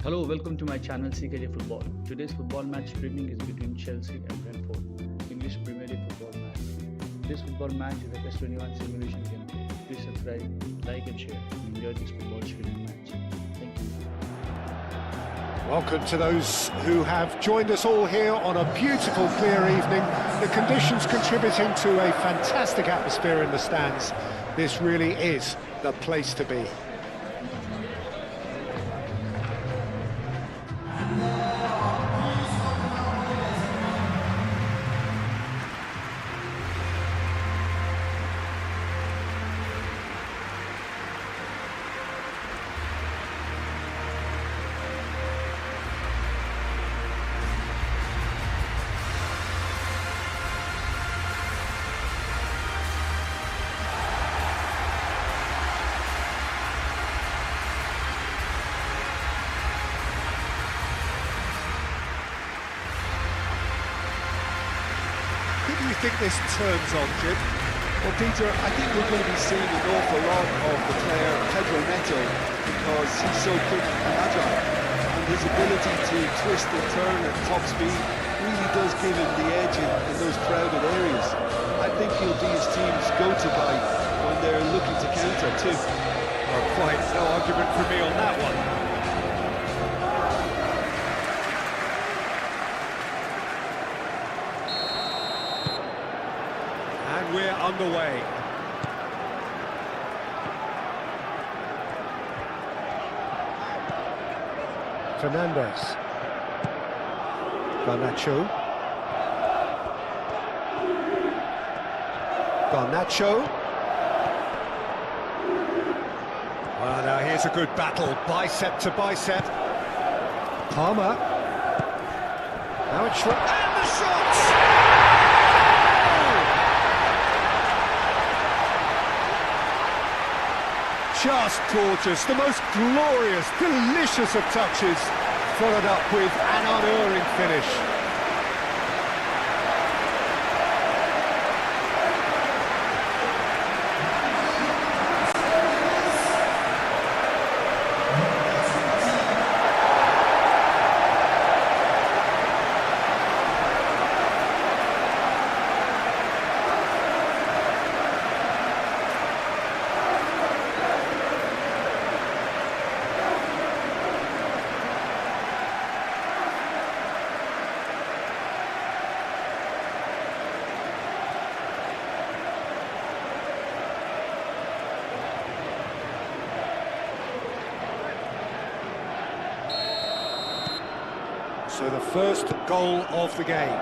Hello, welcome to my channel CKJFOOTBALL. Today's football match streaming is between Chelsea and Brentford, English Premier League football match. This football match is a PES 21 simulation gameplay. Please subscribe, like and share. Enjoy this football streaming match. Thank you. Welcome to those who have joined us all here on a beautiful, clear evening. The conditions contributing to a fantastic atmosphere in the stands. This really is the place to be. Who do you think this turns on, Jim? Well, Peter, I think we're going to be seeing an awful lot of the player Pedro Neto because he's so quick and agile, and his ability to twist and turn at top speed really does give him the edge in those crowded areas. I think he'll be his team's go-to guy when they're looking to counter too. Well, quite no argument from me on that one. And we're underway. Fernandez. Garnacho. Well, now here's a good battle, bicep to bicep. Palmer. Now it's shot. And the shot! Just gorgeous, the most glorious, delicious of touches, followed up with an unerring finish. So the first goal of the game.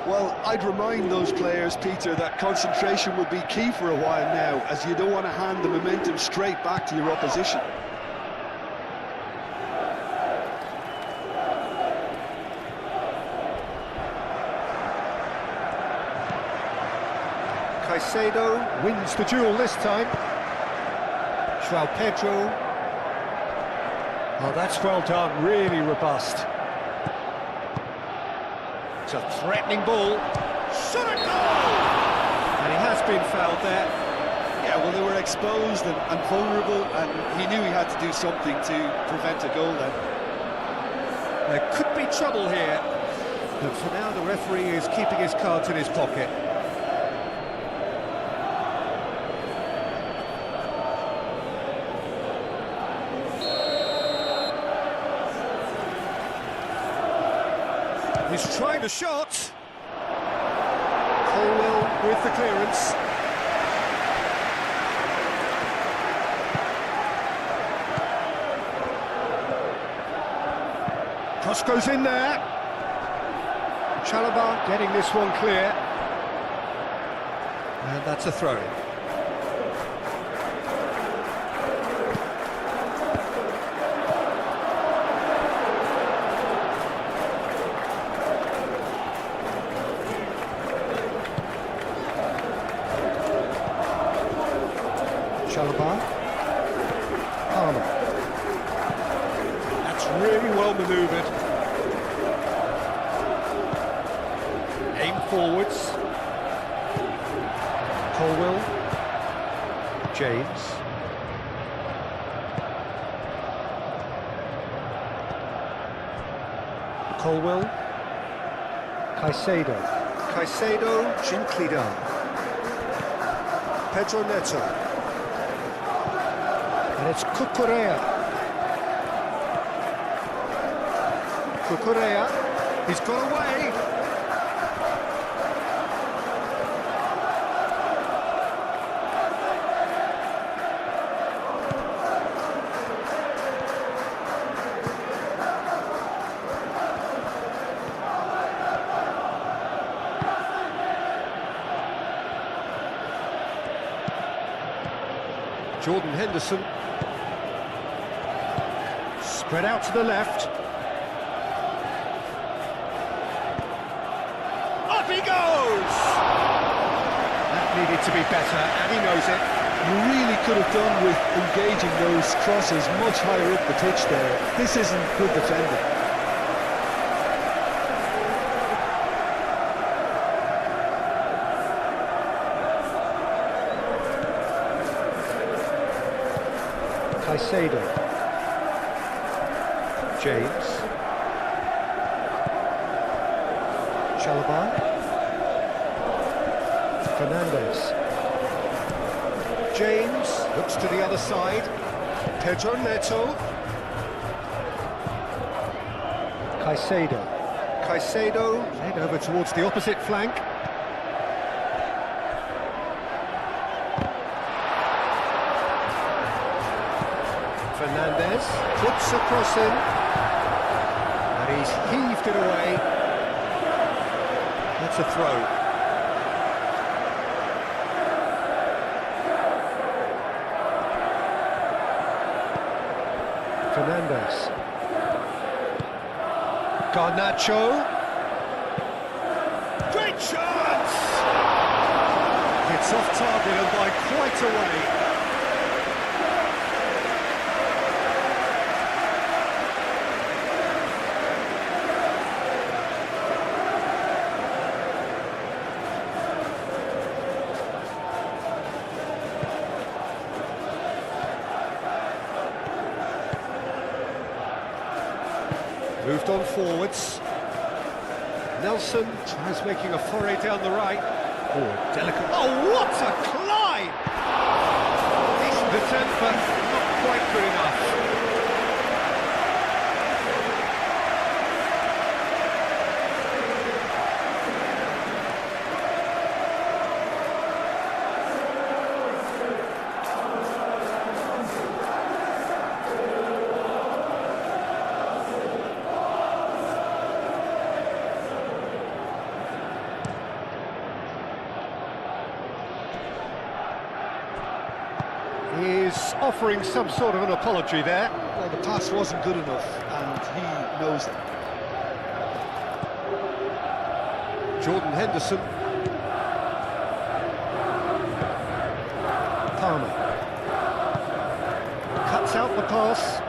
Well, I'd remind those players, Peter, that concentration will be key for a while now, as you don't want to hand the momentum straight back to your opposition. Caicedo wins the duel this time. João Pedro. Oh, that's well done, really robust. It's a threatening ball. Shot a goal! And he has been fouled there. Yeah, well, they were exposed and vulnerable, and he knew he had to do something to prevent a goal then. There could be trouble here. But for now, the referee is keeping his cards in his pocket. He's trying the shot. Colwell with the clearance. Cross goes in there. Chalobah getting this one clear. And that's a throw-in. Chalobah. Palmer. That's really well manoeuvred. Aim forwards. Colwell. James. Colwell. Caicedo. Caicedo, gently done. Pedro Neto. And it's Cucurella. Cucurella, he's got away. Jordan Henderson. Spread out to the left. Up he goes! That needed to be better, and he knows it. You really could have done with engaging those crosses much higher up the pitch there. This isn't good defending. Caicedo. James. Chalobah. Fernandez. James looks to the other side. Pedro Neto. Caicedo. Caicedo head over towards the opposite flank. Fernandez puts a cross in, and he's heaved it away. That's a throw. Fernandez. Garnacho. Great chance! It's off target and by quite a way. Moved on forwards. Nelson tries making a foray down the right. Oh, delicate. Oh, what a climb! Decent attempt, but not quite good enough. Is offering some sort of an apology there. Well, the pass wasn't good enough, and he knows it. Jordan Henderson. Palmer. Cuts out the pass.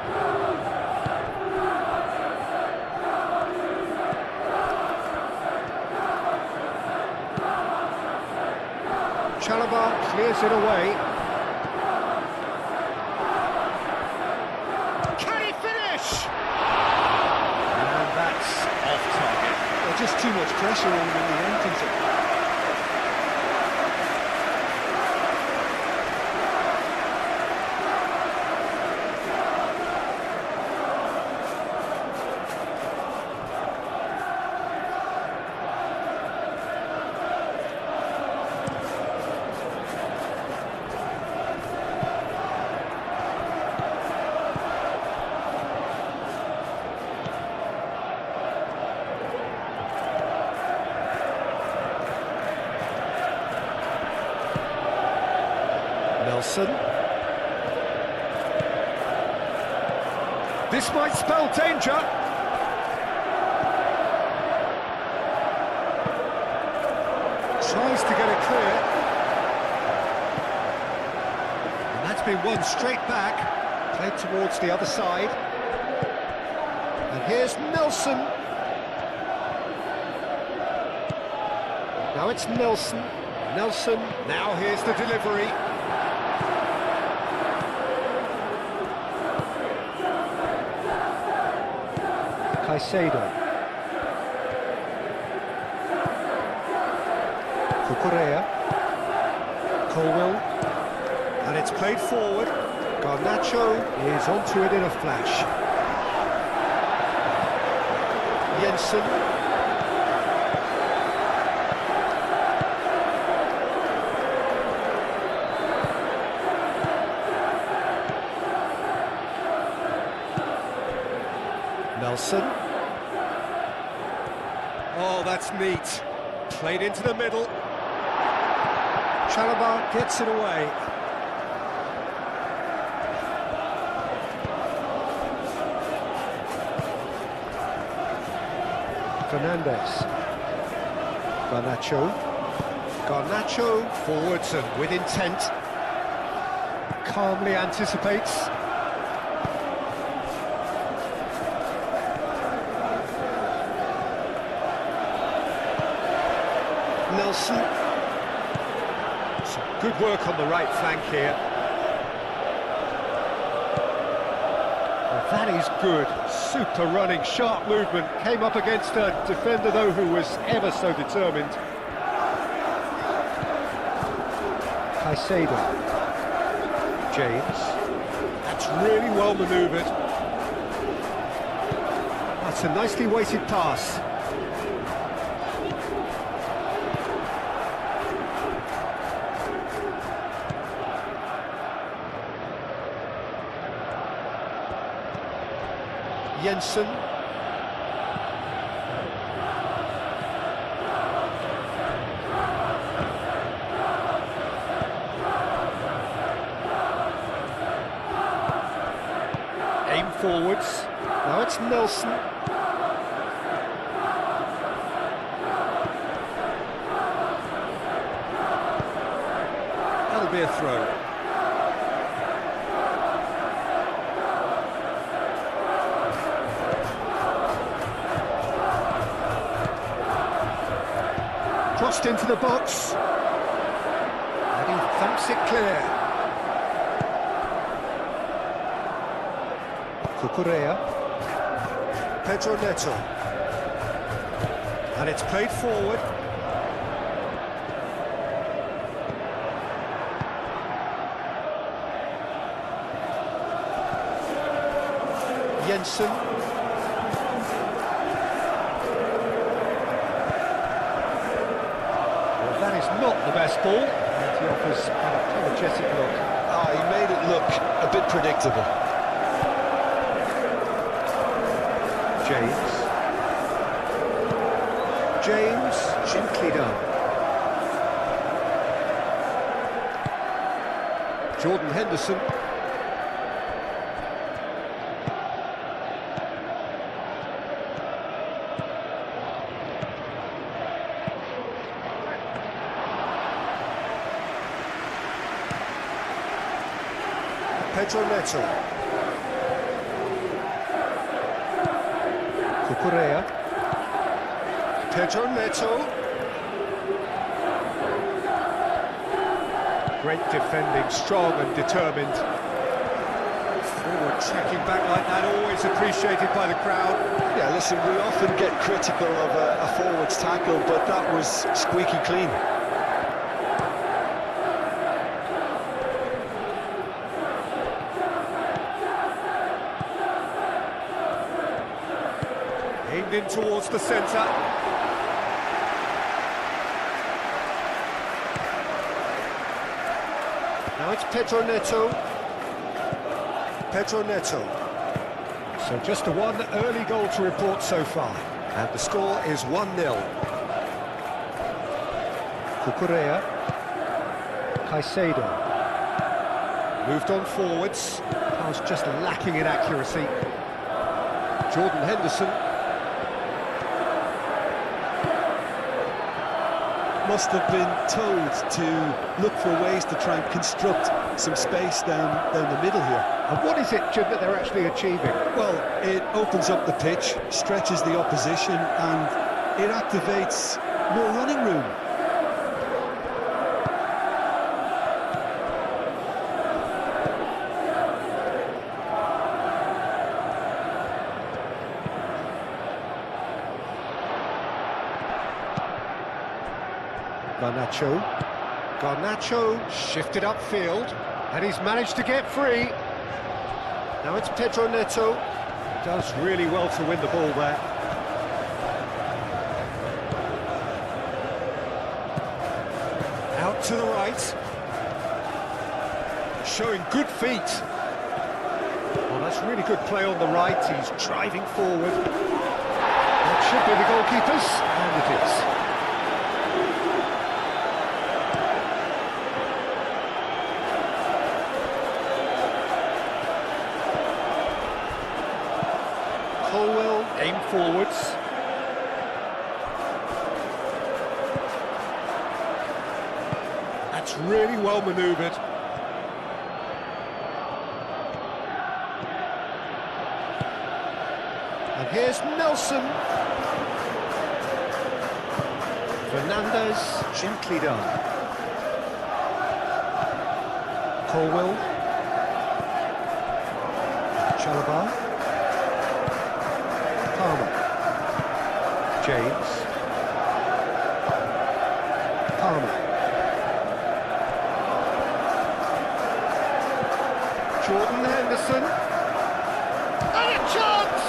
Chalobah clears it away. Just too much pressure on him in the entrance. Nelson. This might spell danger. Tries to get it clear. And that's been won straight back. Played towards the other side. And here's Nelson. Now it's Nelson. Nelson. Now here's the delivery. Caicedo. Cucurella. Colwell. And it's played forward. Garnacho is onto it in a flash. Jensen. Nelson. Oh, that's neat. Played into the middle. Chalobah gets it away. Fernandez. Garnacho. Garnacho forwards and with intent. Calmly anticipates. Nelson. Some good work on the right flank here. Well, that is good. Super running, sharp movement. Came up against a defender, though, who was ever so determined. Caicedo. James. That's really well manoeuvred. That's a nicely weighted pass. Jensen. Aim forwards. Now it's Nelson. That'll be a throw. Crossed into the box, and he thumps it clear. Cucurella. Pedro Neto. And it's played forward. Jensen. That is not the best ball, and he offers an apologetic look. Oh, he made it look a bit predictable. James. James, gently done. Jordan Henderson. Pedro Neto. Cucurella. Pedro Neto. Great defending, strong and determined. Forward checking back like that, always appreciated by the crowd. Yeah, listen, we often get critical of a forward's tackle, but that was squeaky clean. Aimed in towards the centre. Now it's Pedro Neto. Pedro Neto. So just a one early goal to report so far. And the score is 1-0. Cucurella. Caicedo. Moved on forwards. Pass just lacking in accuracy. Jordan Henderson. Must have been told to look for ways to try and construct some space down the middle here. And what is it, Jim, that they're actually achieving? Well, it opens up the pitch, stretches the opposition, and it activates more running room. Garnacho shifted upfield, and he's managed to get free. Now it's Pedro Neto. Does really well to win the ball there. Out to the right. Showing good feet. Well, that's really good play on the right. He's driving forward. That should be the goalkeeper's, and it is. Colwell, aim forwards. That's really well manoeuvred. And here's Nelson. Fernandez, gently done. Colwell. Chalobah. Palmer. James. Palmer. Jordan Henderson. And a chance!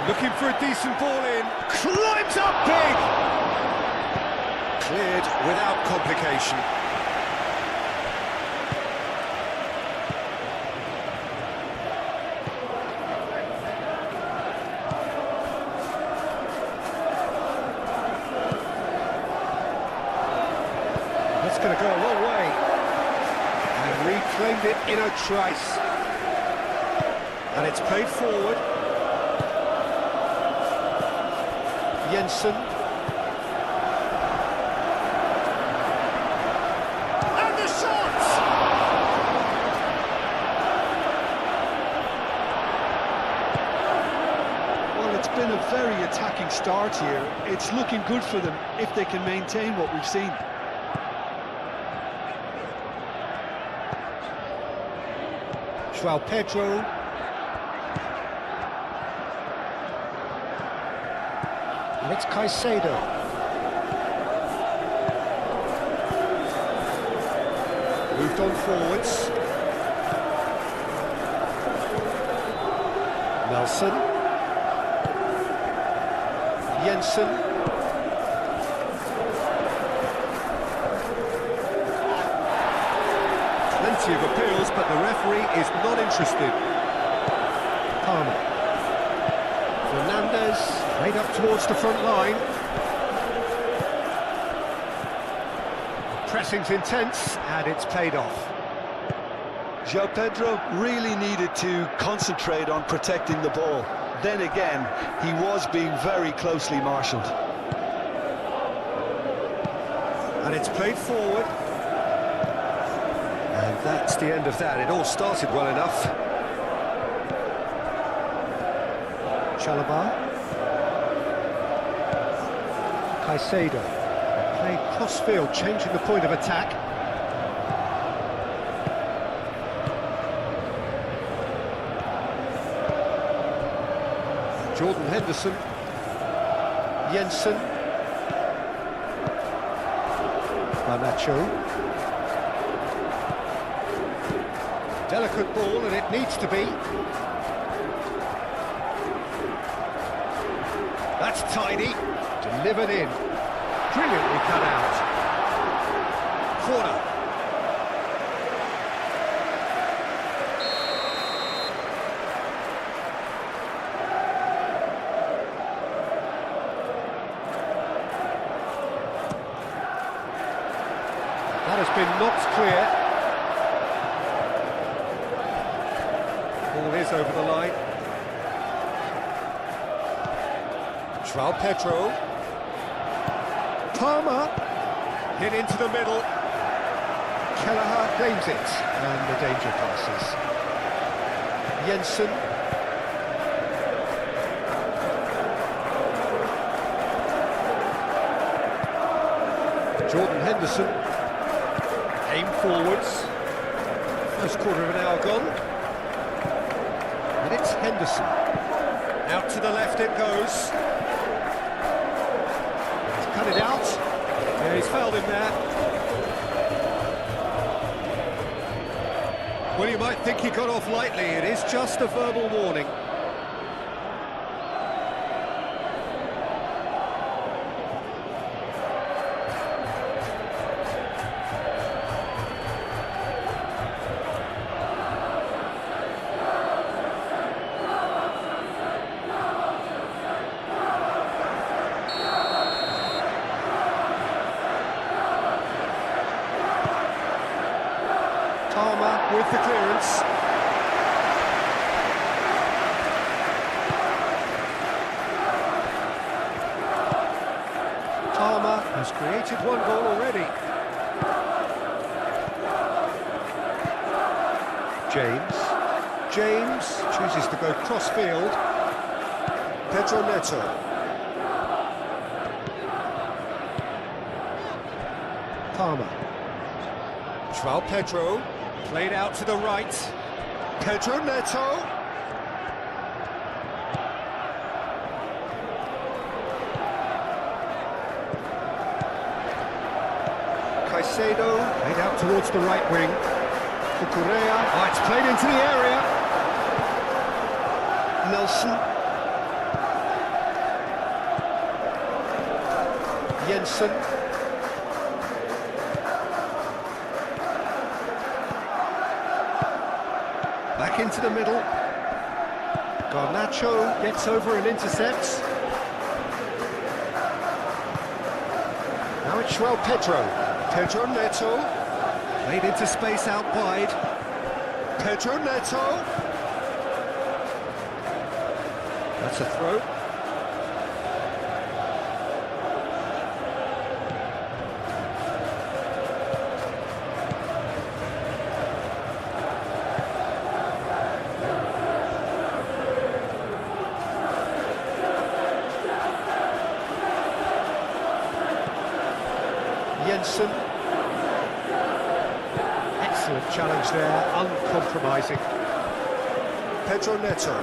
Looking for a decent ball in. Climbs up big! Cleared without complication. That's going to go a long way. And reclaimed it in a trice. And it's played forward. Jensen. And the shot! Well, it's been a very attacking start here. It's looking good for them if they can maintain what we've seen. João Pedro. And it's Caicedo. Moved on forwards. Nelson. Jensen. Plenty of appeals, but the referee is not interested. Palmer. Fernandez, made up towards the front line. The pressing's intense, and it's paid off. João Pedro really needed to concentrate on protecting the ball. Then again, he was being very closely marshalled. And it's played forward. And that's the end of that. It all started well enough. Chalobah. Caicedo. Played cross-field, changing the point of attack. Jordan Henderson. Jensen. Garnacho. Delicate ball, and it needs to be. That's tidy. Delivered in. Brilliantly cut out. Corner. That has been knocked clear. Ball is over the line. João Pedro. Palmer. Hit into the middle. Kelleher claims it. And the danger passes. Jensen. Jordan Henderson. Aim forwards. First quarter of an hour gone. And it's Henderson. Out to the left it goes. cut it out. Yeah, he's fouled him there. Well, you might think he got off lightly. It is just a verbal warning. With the clearance. Palmer has created one goal already. James chooses to go cross-field. Pedro Neto. Palmer. Joao Pedro. Played out to the right. Pedro Neto. Caicedo. Played out towards the right wing. Cucurella. Oh, it's played into the area. Nelson. Jensen. Back into the middle. Garnacho gets over and intercepts. Now it's Joao Pedro. Pedro Neto. Played into space out wide. Pedro Neto. That's a throw. Jensen. Excellent challenge there, uncompromising. Pedro Neto.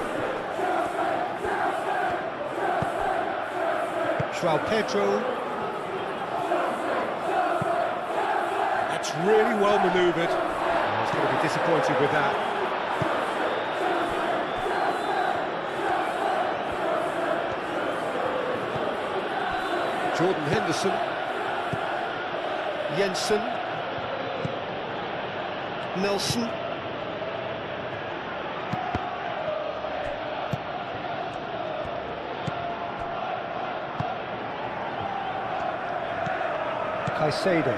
Joao Pedro. That's really well manoeuvred. He's going to be disappointed with that. Jordan Henderson. Jensen. Nelson. Caicedo.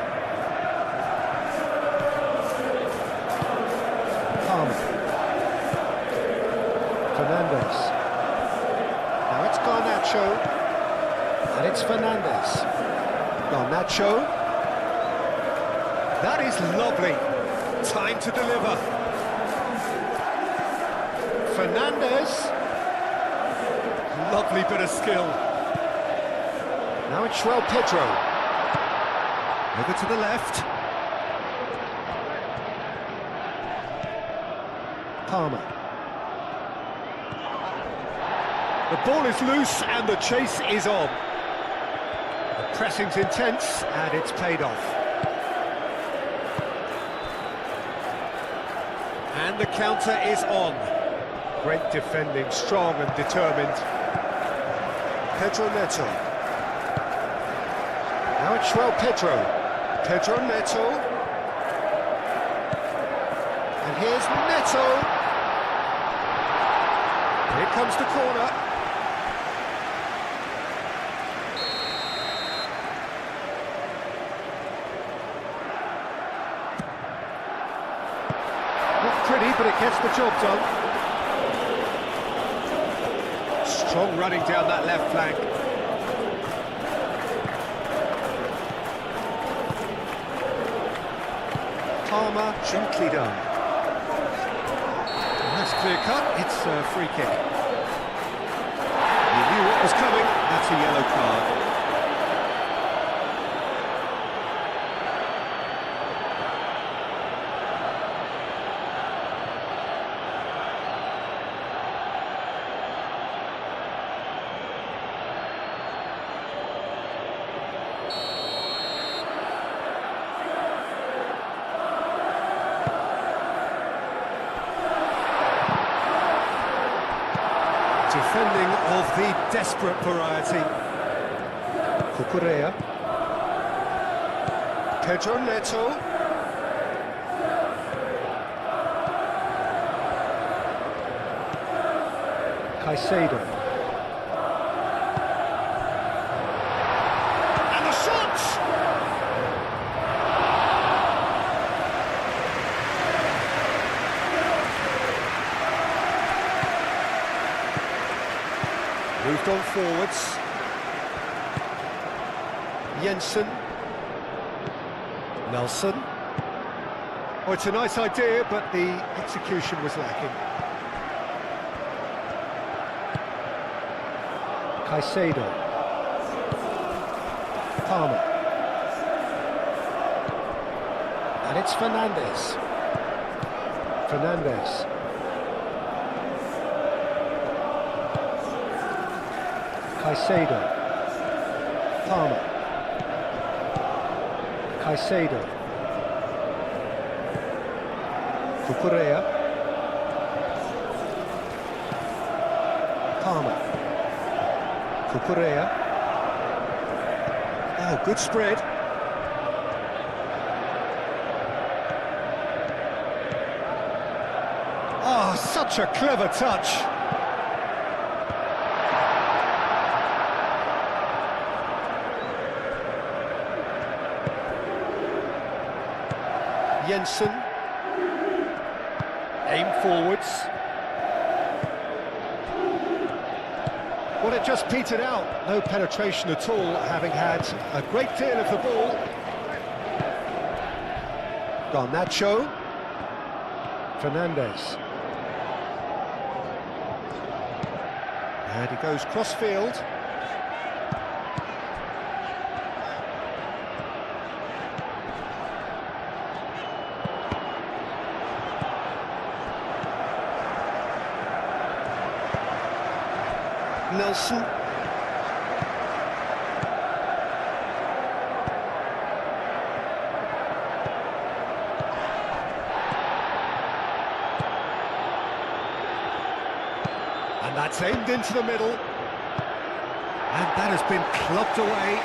Palmer. Fernandes. Now it's Garnacho. And it's Fernandes. Garnacho. That is lovely. Time to deliver. Fernandes. Lovely bit of skill. Now it's Joao Pedro. Over to the left. Palmer. The ball is loose and the chase is on. The pressing's intense and it's paid off. And the counter is on. Great defending, strong and determined. Pedro Neto. Now it's Joao Pedro. Pedro Neto. And here's Neto. Here comes the corner. Pretty, but it gets the job done. Strong running down that left flank. Palmer, gently done. And that's clear cut, it's a free kick. He knew what was coming, that's a yellow card. Defending of the desperate variety. Cucurella. Pedro Neto. Caicedo. And the shot! Moved on forwards. Jensen. Nelson. Oh, it's a nice idea, but the execution was lacking. Caicedo. Palmer. And it's Fernandes. Fernandes. Caicedo. Palmer. Caicedo. Cucurella. Palmer. Cucurella. Oh, good spread. Oh, such a clever touch. Jensen. Aim forwards. Well, it just petered out. No penetration at all, having had a great deal of the ball. Garnacho. Fernandes. And he goes cross-field. Nelson. And that's aimed into the middle. And that has been clubbed away.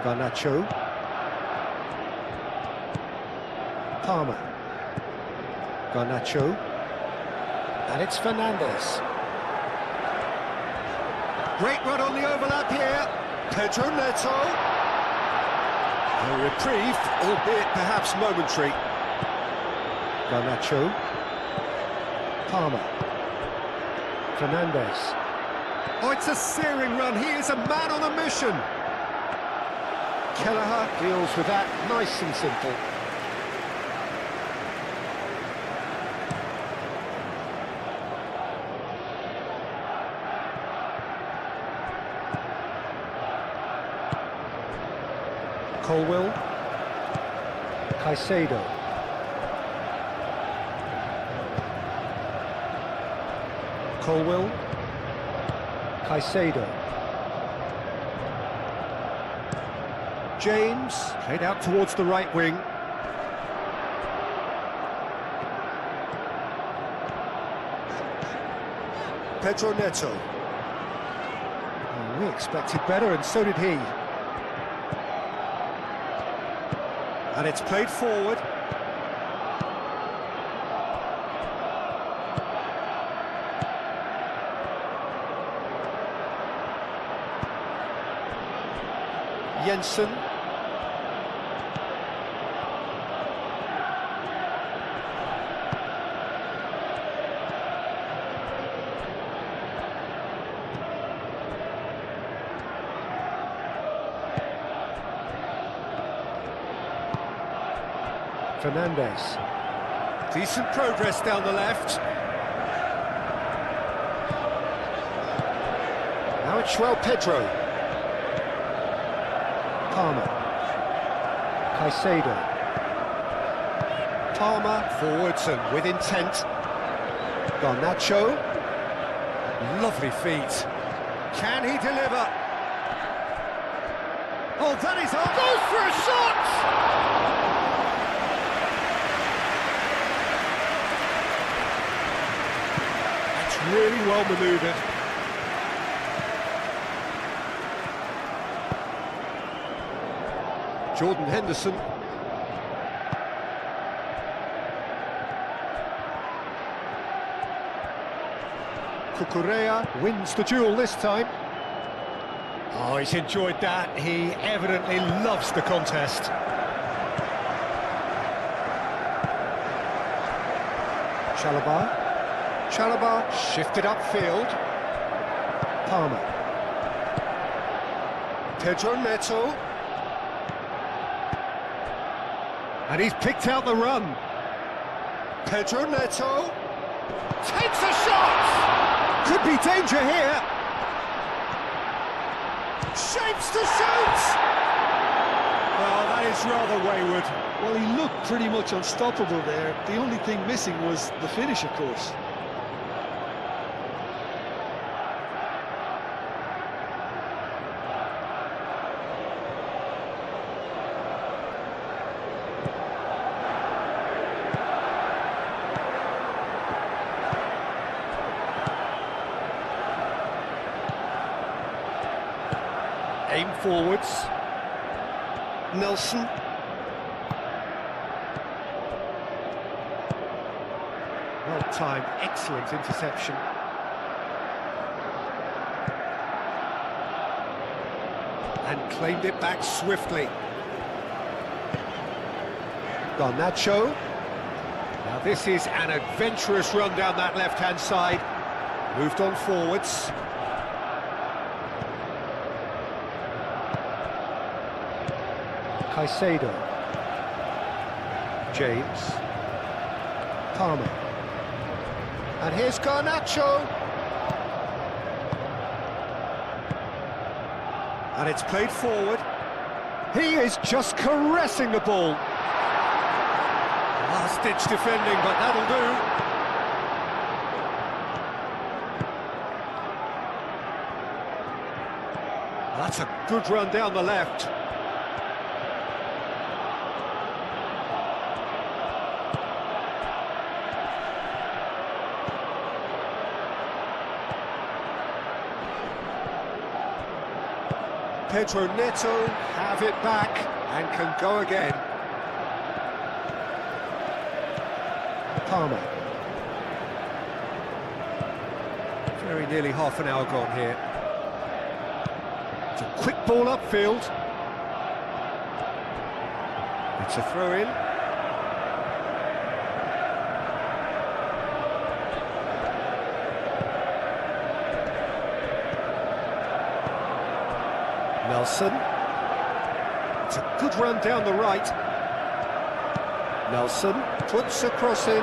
Garnacho. Palmer. Garnacho. And it's Fernandes. Great run on the overlap here. Pedro Neto. A reprieve, albeit perhaps momentary. Garnacho. Palmer. Fernandes. Oh, it's a searing run. He is a man on a mission. Kelleher deals with that nice and simple. Colwill. Caicedo. Colwill. Caicedo. James, played out towards the right wing. Pedro Neto. Oh, we expected better, and so did he. And it's played forward. Jensen. Fernandes. Decent progress down the left. Now it's João Pedro. Palmer. Caicedo. Palmer, forwards and with intent. Garnacho. Lovely feet. Can he deliver? Oh, that is on. Goes for a shot! That's really well manoeuvred. Jordan Henderson. Cucurella wins the duel this time. Oh, he's enjoyed that. He evidently loves the contest. Chalobah shifted upfield. Palmer. Pedro Neto. And he's picked out the run. Pedro Neto takes a shot! Could be danger here. Shapes to shoot! Well, that is rather wayward. Well, he looked pretty much unstoppable there. The only thing missing was the finish, of course. Aim forwards. Nelson. Well timed, excellent interception. And claimed it back swiftly. Garnacho. Now this is an adventurous run down that left-hand side. Moved on forwards. Caicedo. James. Palmer. And here's Garnacho. And it's played forward. He is just caressing the ball. Last-ditch defending, but that'll do. That's a good run down the left. Pedro Neto have it back and can go again. Palmer. Very nearly half an hour gone here. It's a quick ball upfield. It's a throw-in. Nelson. It's a good run down the right. Nelson puts a cross in.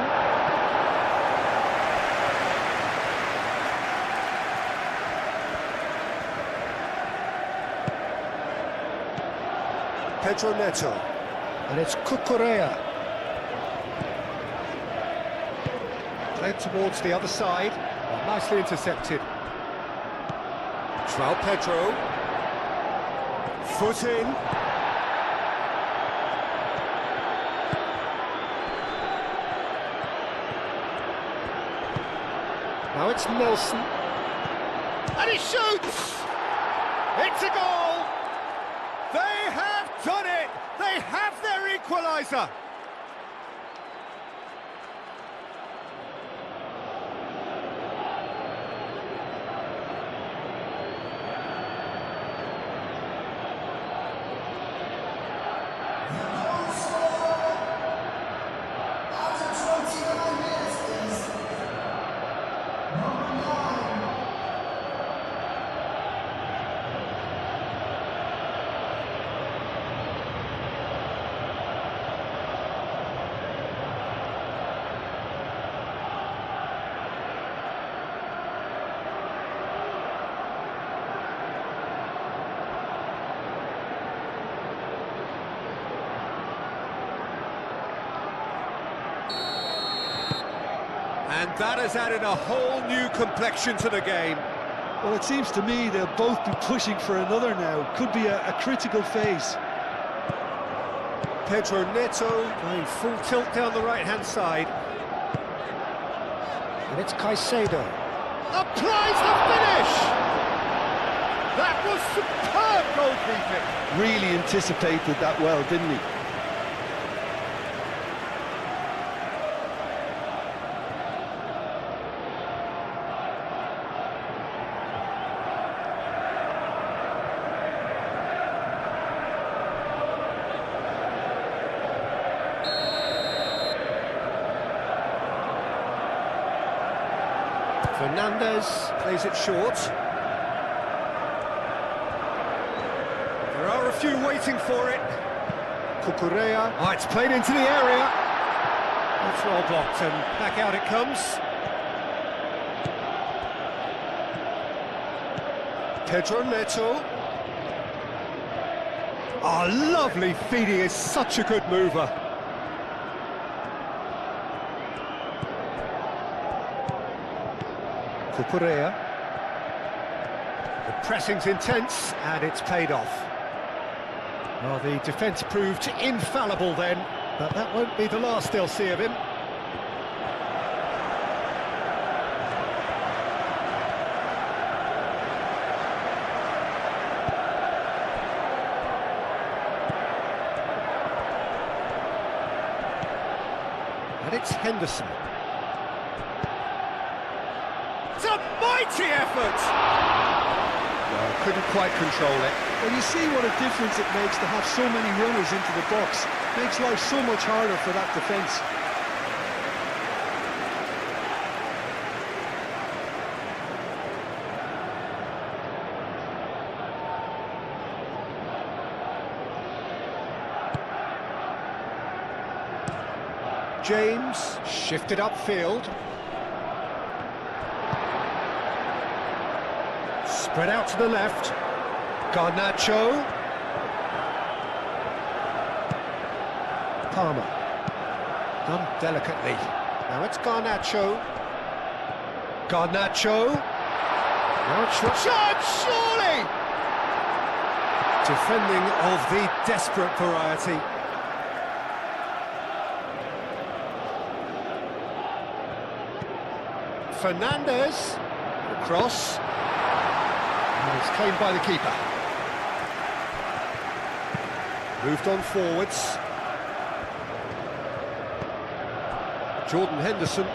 Pedro Neto. And it's Cucurella. Played towards the other side. Oh, nicely intercepted. João Pedro. Foot in. Now it's Nelson. And he shoots! It's a goal! They have done it! They have their equaliser! And that has added a whole new complexion to the game. Well, it seems to me they'll both be pushing for another now. Could be a critical phase. Pedro Neto going full tilt down the right-hand side. And it's Caicedo. Applies the finish! That was superb goalkeeping. Really anticipated that well, didn't he? Fernandez plays it short. There are a few waiting for it. Cucurella. Oh, it's played into the area. It's well blocked and back out it comes. Pedro Neto. Oh, lovely feed. He is such a good mover. Cucurella. The pressing's intense, and it's paid off. Well, the defence proved infallible then, but that won't be the last they'll see of him. And it's Henderson. It's a mighty effort! No, couldn't quite control it. Well, you see what a difference it makes to have so many runners into the box. Makes life so much harder for that defence. James shifted upfield. Spread out to the left. Garnacho. Palmer. Done delicately. Now it's Garnacho. Garnacho. Now it's shot, surely! Defending of the desperate variety. Fernandez. Cross. And it's claimed by the keeper. Moved on forwards. Jordan Henderson.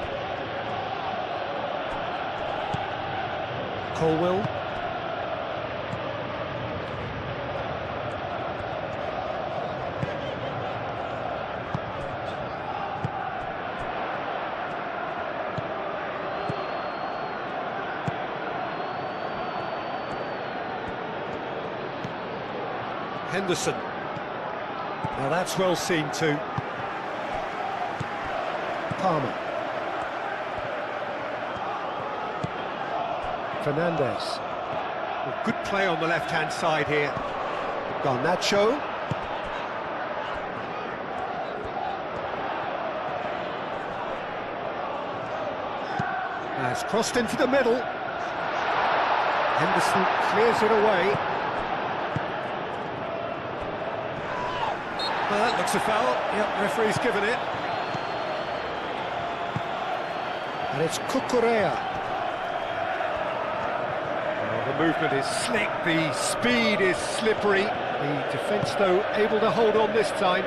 Colwell. Henderson. Now that's well seen too. Palmer. Fernandez. Well, good play on the left-hand side here. Garnacho. Now it's crossed into the middle. Henderson clears it away. Well, that looks a foul. Yep, referee's given it. And it's Cucurella. Well, the movement is slick, the speed is slippery. The defence, though, able to hold on this time.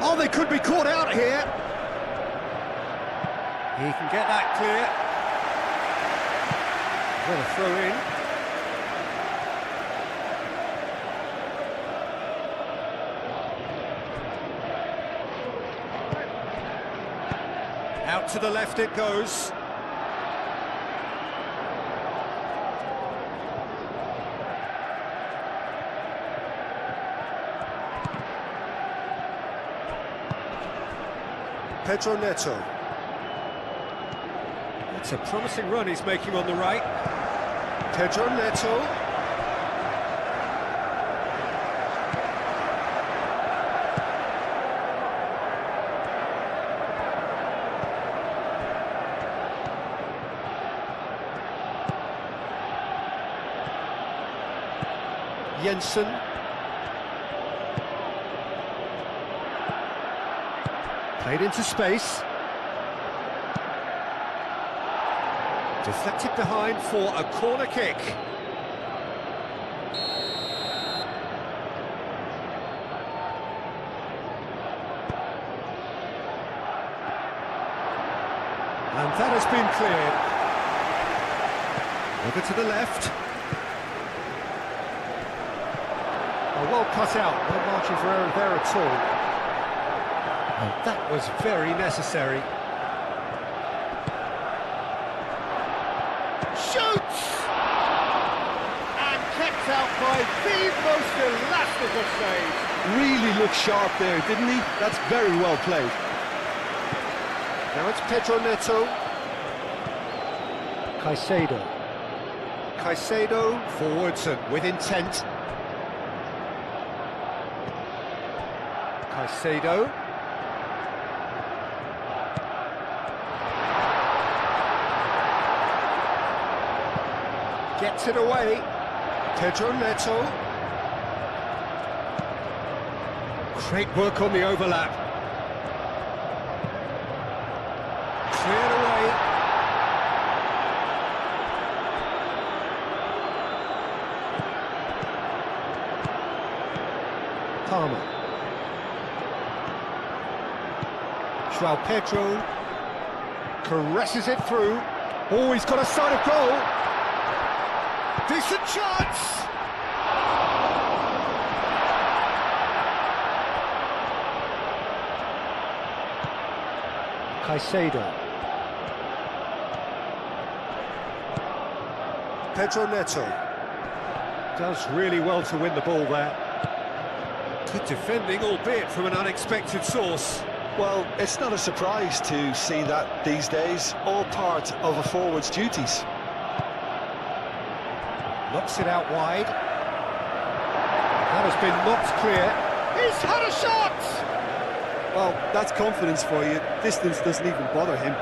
Oh, they could be caught out here. He can get that clear. What a throw in. Out to the left it goes. Pedro Neto. It's a promising run he's making on the right. Pedro Neto. Jensen. Played into space. Deflected behind for a corner kick. And that has been cleared. Over to the left. Oh, well cut out, no margin for error there at all. And that was very necessary. Shoots! And kept out by the most elastical save. Really looked sharp there, didn't he? That's very well played. Now it's Pedro Neto. Caicedo. Caicedo forwards and with intent. Caicedo. Gets it away. Pedro Neto. Great work on the overlap. Cleared away. Palmer. João Pedro caresses it through. Oh, he's got a sight of goal. Decent chance. Caicedo. Pedro Neto does really well to win the ball there. Good defending, albeit from an unexpected source. Well, it's not a surprise to see that these days, all part of a forward's duties. Knocks it out wide. That has been knocked clear. He's had a shot! Well, that's confidence for you. Distance doesn't even bother him.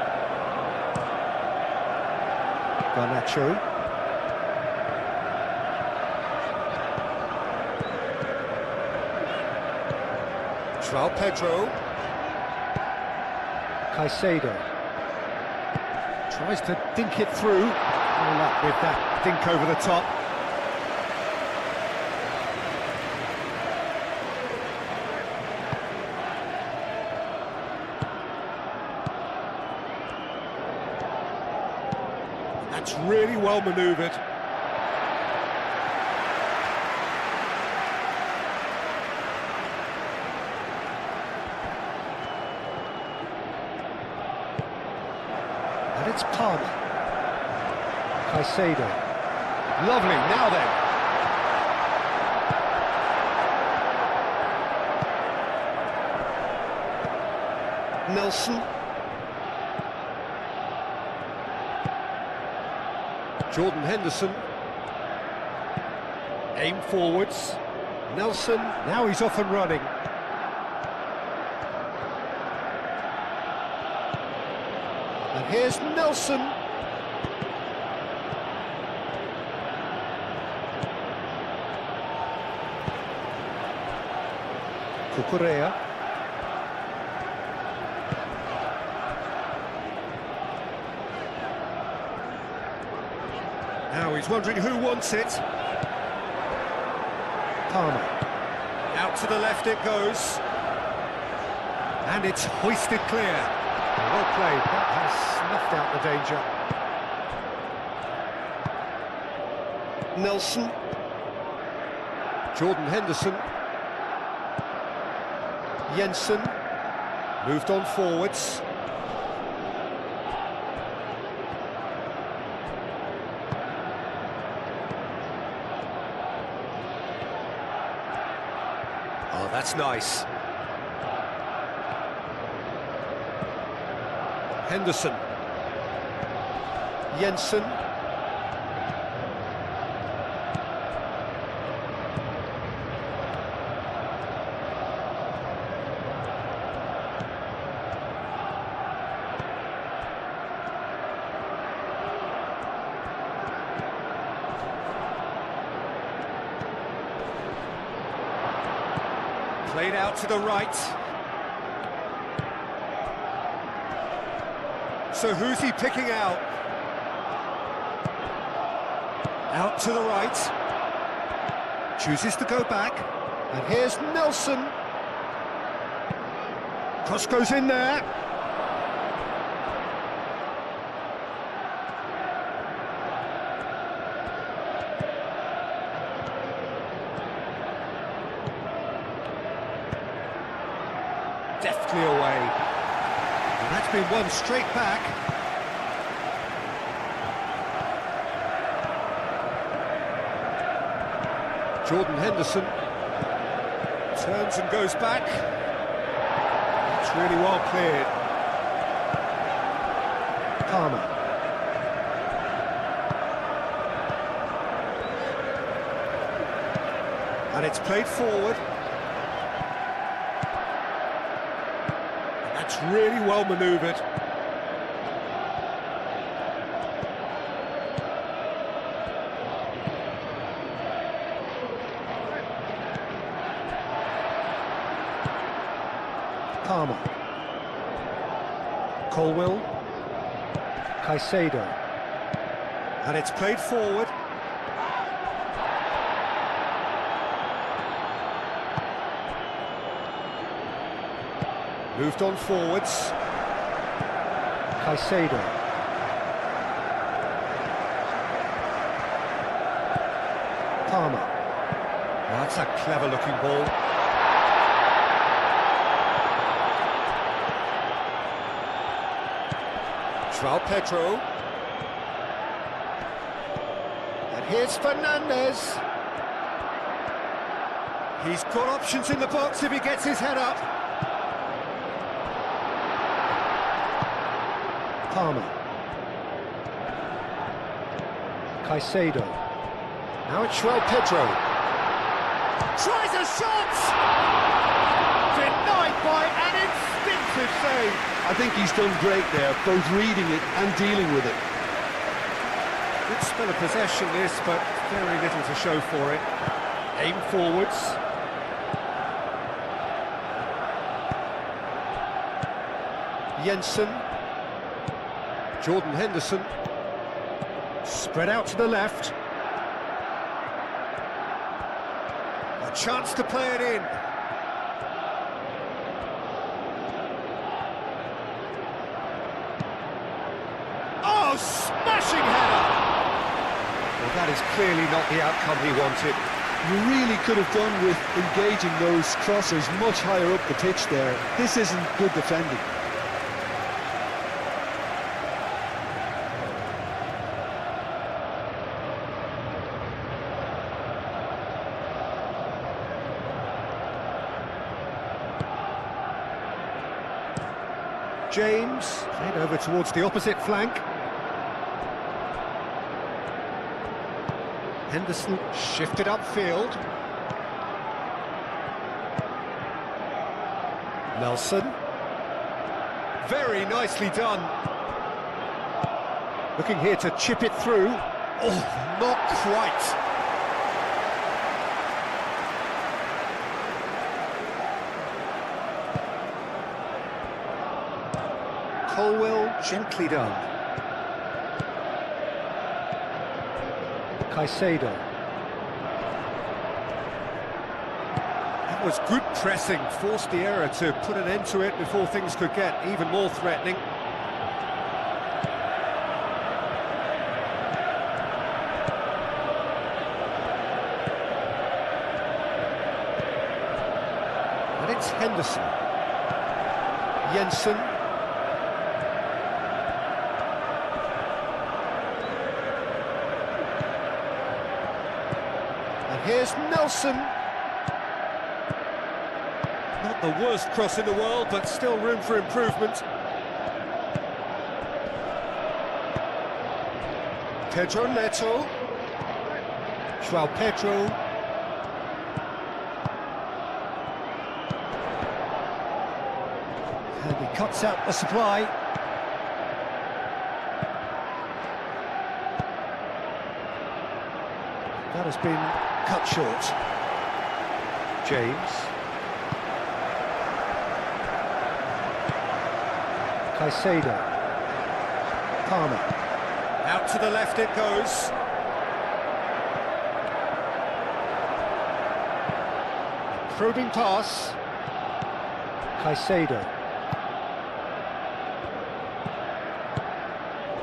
Garnacho. João Pedro. Caicedo. Tries to dink it through. No luck with that dink over the top. That's really well manoeuvred. And it's Palmer. Caicedo. Lovely, now then. Nelson. Jordan Henderson. Aim forwards. Nelson, now he's off and running. And here's Nelson. Cucurella. Now he's wondering who wants it. Palmer. Out to the left it goes. And it's hoisted clear. Well played. That has snuffed out the danger. Nelson. Jordan Henderson. Jensen. Moved on forwards. Oh, that's nice. Henderson. Jensen. Played out to the right. So who's he picking out? Out to the right. Chooses to go back. And here's Nelson. Cross goes in there. Deftly away. And that's been won straight back. Jordan Henderson turns and goes back. It's really well cleared. Palmer. And it's played forward. And that's really well manoeuvred. Palmer. Colwill. Caicedo. And it's played forward. Moved on forwards. Caicedo. Palmer. Oh, that's a clever looking ball. João Pedro. And here's Fernandez. He's got options in the box if he gets his head up. Palmer. Caicedo. Now it's João Pedro. Tries a shot! Denied by an instinctive save. I think he's done great there, both reading it and dealing with it. Good spell of possession this, but very little to show for it. Aim forwards. Jensen. Jordan Henderson. Spread out to the left. A chance to play it in. Oh, smashing header! Well, that is clearly not the outcome he wanted. You really could have done with engaging those crossers much higher up the pitch there. This isn't good defending. James, played over towards the opposite flank. Henderson shifted upfield. Nelson. Very nicely done. Looking here to chip it through. Oh, not quite. Colwill, gently done. Caicedo. That was good pressing, forced the error to put an end to it before things could get even more threatening. And it's Henderson. Jensen. Here's Nelson. Not the worst cross in the world, but still room for improvement. Pedro Neto. João Pedro. And he cuts out the supply. That has been cut short. James. Caicedo. Palmer. Out to the left it goes. Probing pass. Caicedo.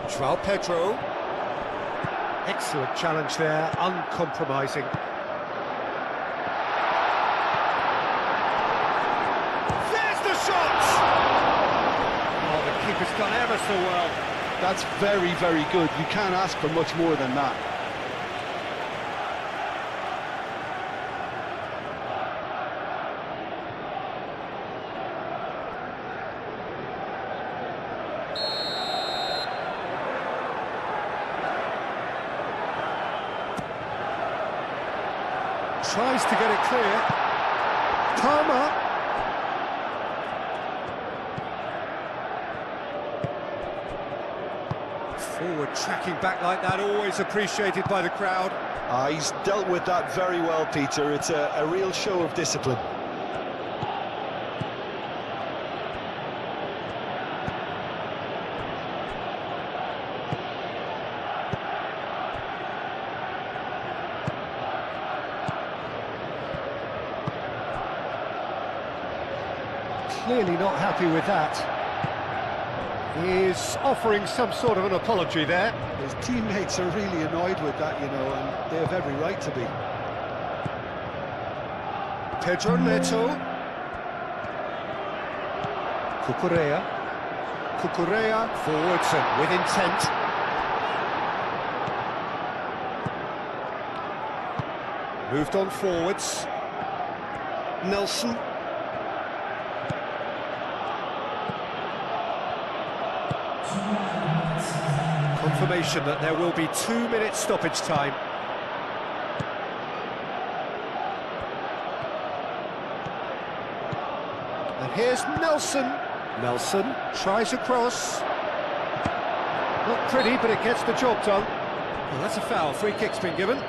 João Pedro. Excellent challenge there, uncompromising. There's the shot! Oh, the keeper's done ever so well. That's very, very good. You can't ask for much more than that. Tries to get it clear. Palmer. Forward tracking back like that, always appreciated by the crowd. He's dealt with that very well, Peter. It's a real show of discipline. Clearly not happy with that. He is offering some sort of an apology there. His teammates are really annoyed with that, you know, and they have every right to be. Pedro Neto. Cucurella. Cucurella forwards and with intent. Moved on forwards. Nelson. Confirmation that there will be 2 minutes stoppage time. And here's Nelson. Nelson tries a cross. Not pretty, but it gets the job done. Well, that's a foul. Free kick's been given.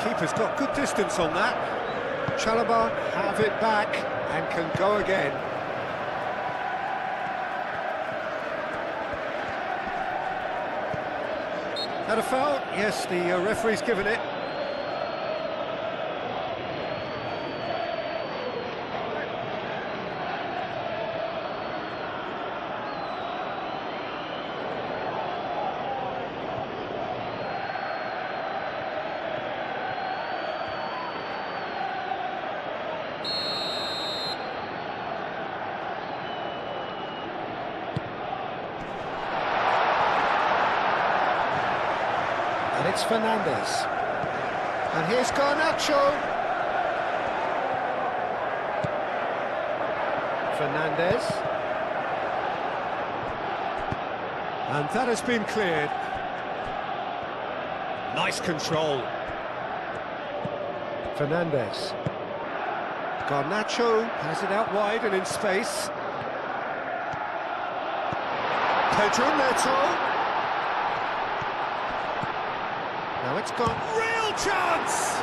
Keeper's got good distance on that. Chalobah have it back and can go again. Had a foul? Yes, the referee's given it. And it's Fernandes. And here's Garnacho. Fernandes. And that has been cleared. Nice control. Fernandes. Garnacho has it out wide and in space. Pedro Neto. Now it's gone. Real chance!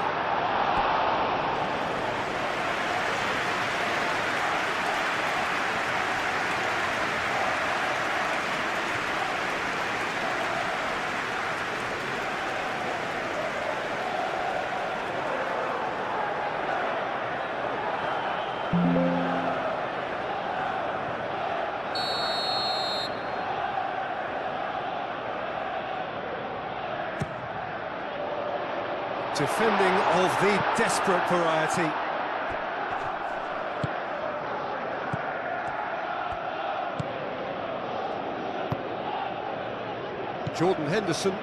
Defending of the desperate variety. Jordan Henderson.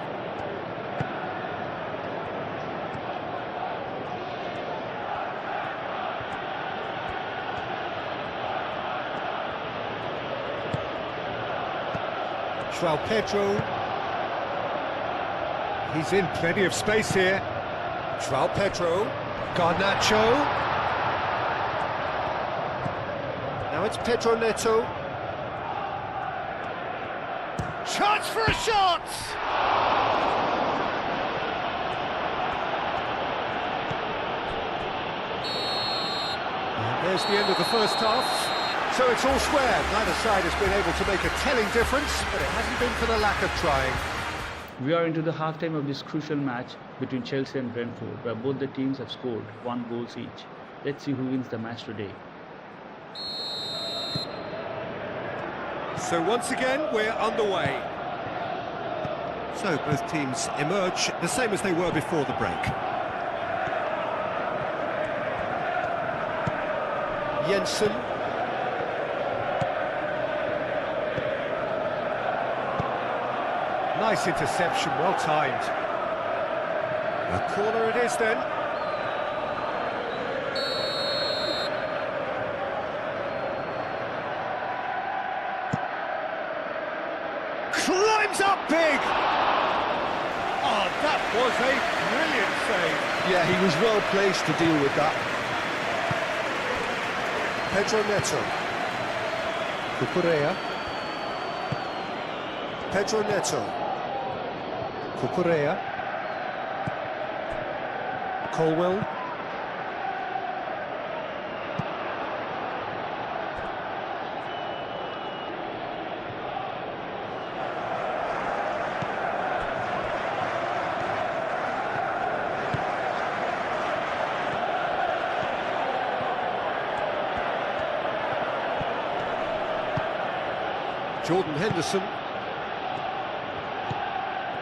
João Pedro. He's in plenty of space here. João Pedro, Garnacho. Now it's Pedro Neto. Chance for a shot! And there's the end of the first half. So it's all square. Neither side has been able to make a telling difference, but it hasn't been for the lack of trying. We are into the halftime of this crucial match between Chelsea and Brentford, where both the teams have scored 1 goal each. Let's see who wins the match today. So once again, we're underway. So both teams emerge the same as they were before the break. Jensen. Nice interception, well timed. A corner it is then. Climbs up big! Oh, that was a brilliant save. Yeah, he was well placed to deal with that. Pedro Neto. Cucurella. Pedro Neto. Cucurella. Colwell. Jordan Henderson.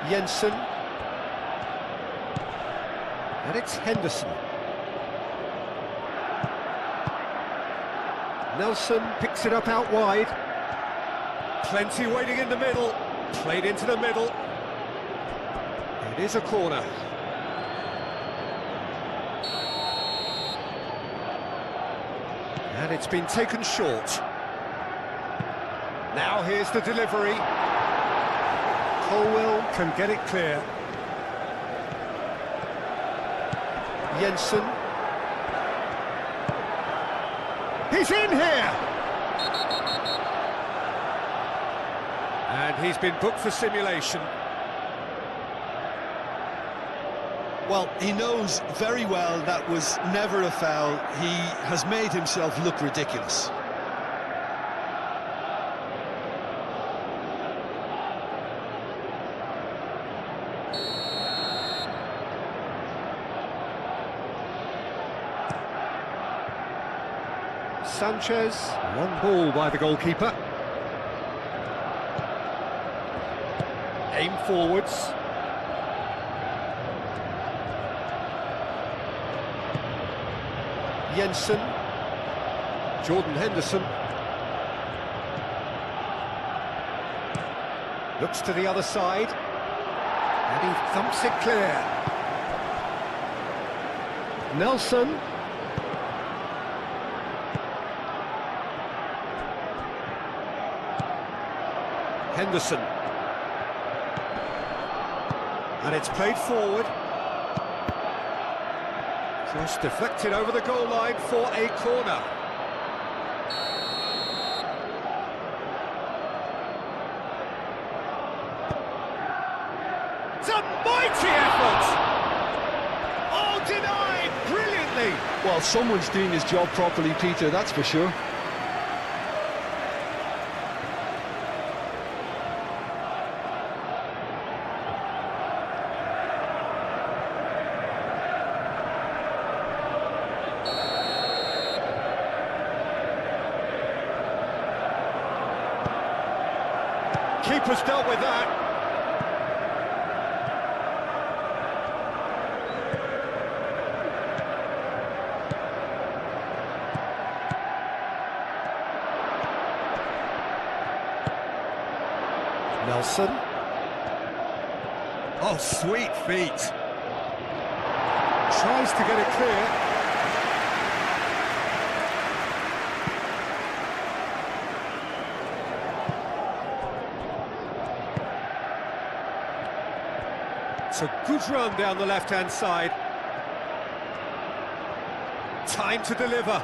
Jensen. And it's Henderson. Nelson picks it up out wide. Plenty waiting in the middle. Played into the middle. It is a corner. And it's been taken short. Now here's the delivery. Colwell can get it clear. Jensen. He's in here! And he's been booked for simulation. Well, he knows very well that was never a foul. He has made himself look ridiculous. Sanchez, one ball by the goalkeeper. Aim forwards. Jensen. Jordan Henderson. Looks to the other side. And he thumps it clear. Nelson. Henderson. And it's played forward. Cross deflected over the goal line for a corner. It's a mighty effort! Oh, denied brilliantly! Well, someone's doing his job properly, Peter, that's for sure. Keeper's dealt with that. Nelson. Oh, sweet feet. Tries to get it clear. It's a good run down the left-hand side. Time to deliver.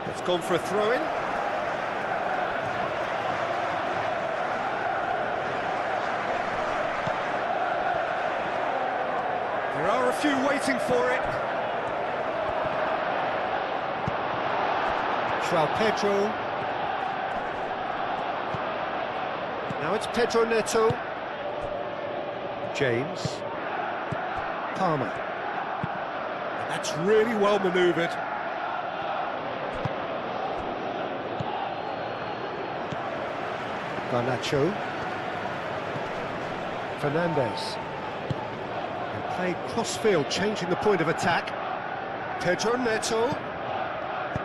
It's gone for a throw-in. There are a few waiting for it. João Pedro. Now it's Pedro Neto. James. Palmer. And that's really well manoeuvred. Garnacho. Fernandes. And played cross-field, changing the point of attack. Pedro Neto.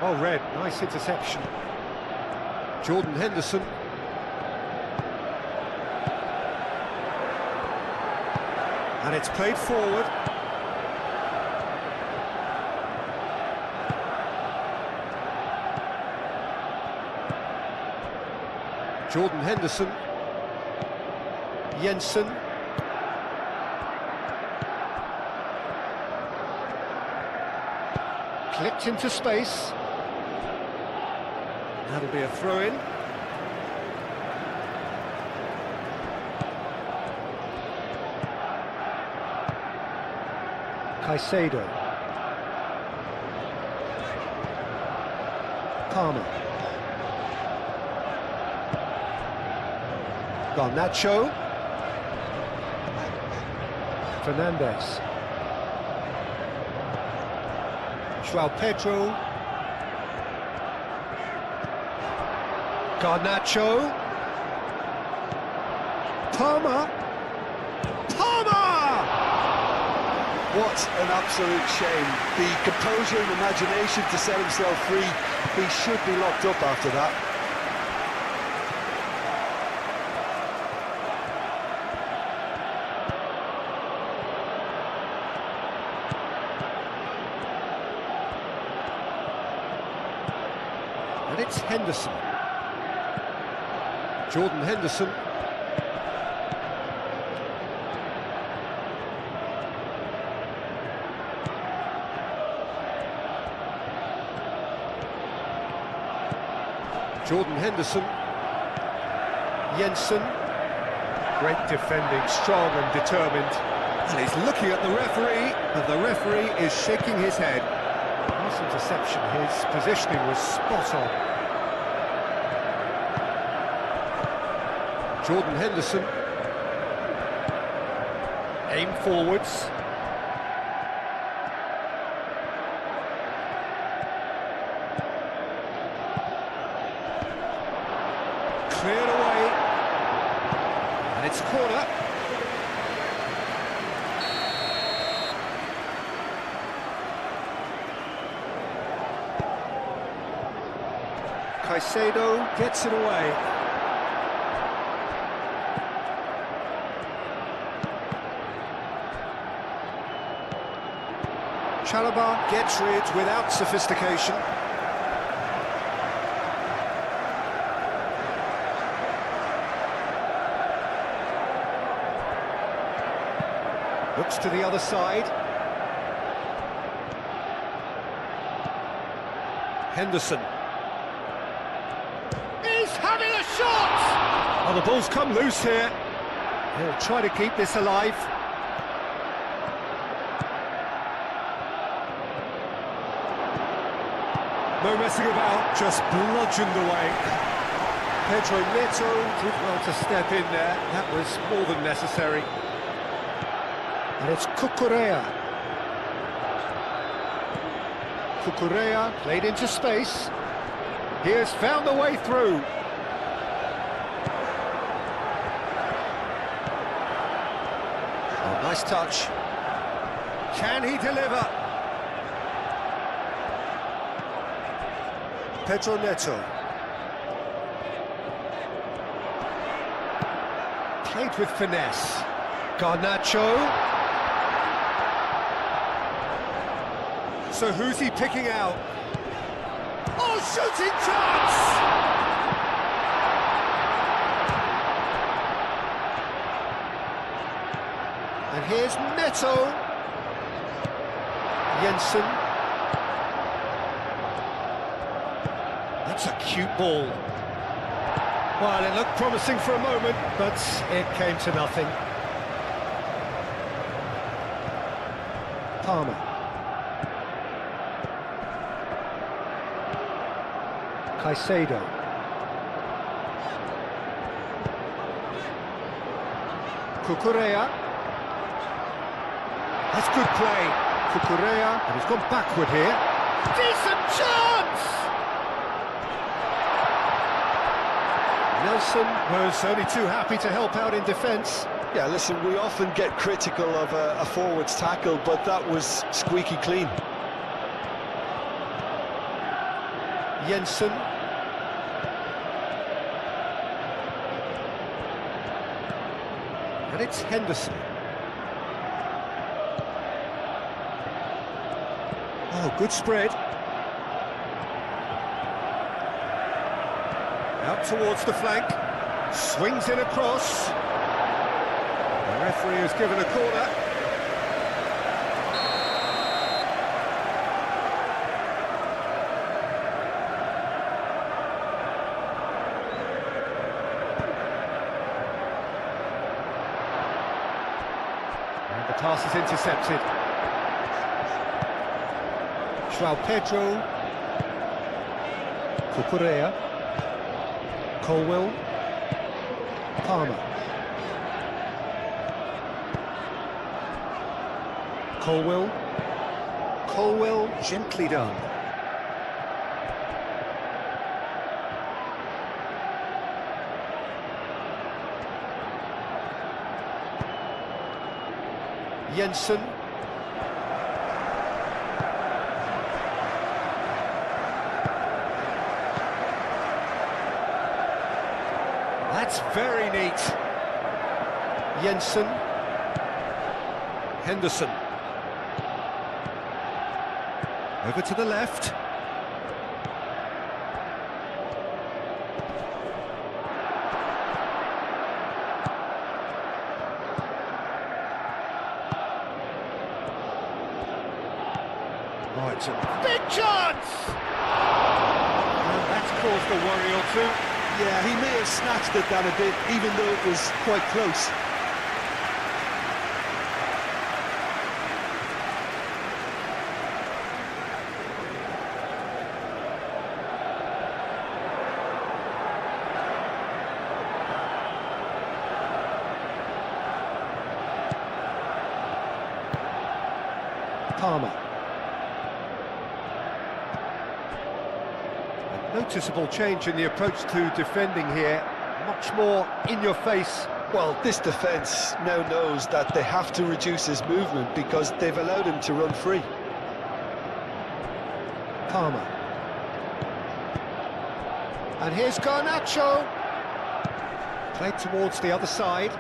Oh, Red, nice interception. Jordan Henderson. And it's played forward. Jordan Henderson. Jensen. Clipped into space. That'll be a throw-in. Caicedo. Palmer. Garnacho. Fernandes. João Pedro. Garnacho. Palmer. Palmer! What an absolute shame. The composure and imagination to set himself free. He should be locked up after that. And it's Henderson. Jordan Henderson. Jordan Henderson. Jensen. Great defending, strong and determined. And he's looking at the referee, and the referee is shaking his head. Nice interception, his positioning was spot on. Jordan Henderson. Aim forwards. Cleared away. And it's corner. Caicedo gets it away. Chalobah gets rid without sophistication. Looks to the other side. Henderson. He's having a shot! Oh, the ball's come loose here. He'll try to keep this alive. No messing about, just bludgeoned away. Pedro Neto did well to step in there. That was more than necessary. And it's Cucurella. Cucurella played into space. He has found the way through. Oh, nice touch. Can he deliver? Pedro Neto. Played with finesse. Garnacho. So who's he picking out? Oh, shooting chance! And here's Neto. Jensen. That's a cute ball. Well, it looked promising for a moment, but it came to nothing. Palmer. Caicedo. Cucurella. That's good play. Cucurella, and he's gone backward here. Decent chance! Nelson was only too happy to help out in defence. Yeah, listen, we often get critical of a forward's tackle, but that was squeaky clean. Jensen. And it's Henderson. Oh, good spread. Out towards the flank. Swings in across. The referee has given a corner. And the pass is intercepted. João Pedro. Cucurella. Colwell. Palmer. Colwell. Colwell, gently done. Jensen. That's very neat. Jensen. Henderson. Over to the left. Right, it's a big chance! And that's caused a worry or two. Yeah, he may have snatched it down a bit, even though it was quite close. Palmer. A noticeable change in the approach to defending here. Much more in your face. Well, this defence now knows that they have to reduce his movement because they've allowed him to run free. Palmer. And here's Garnacho. Played towards the other side.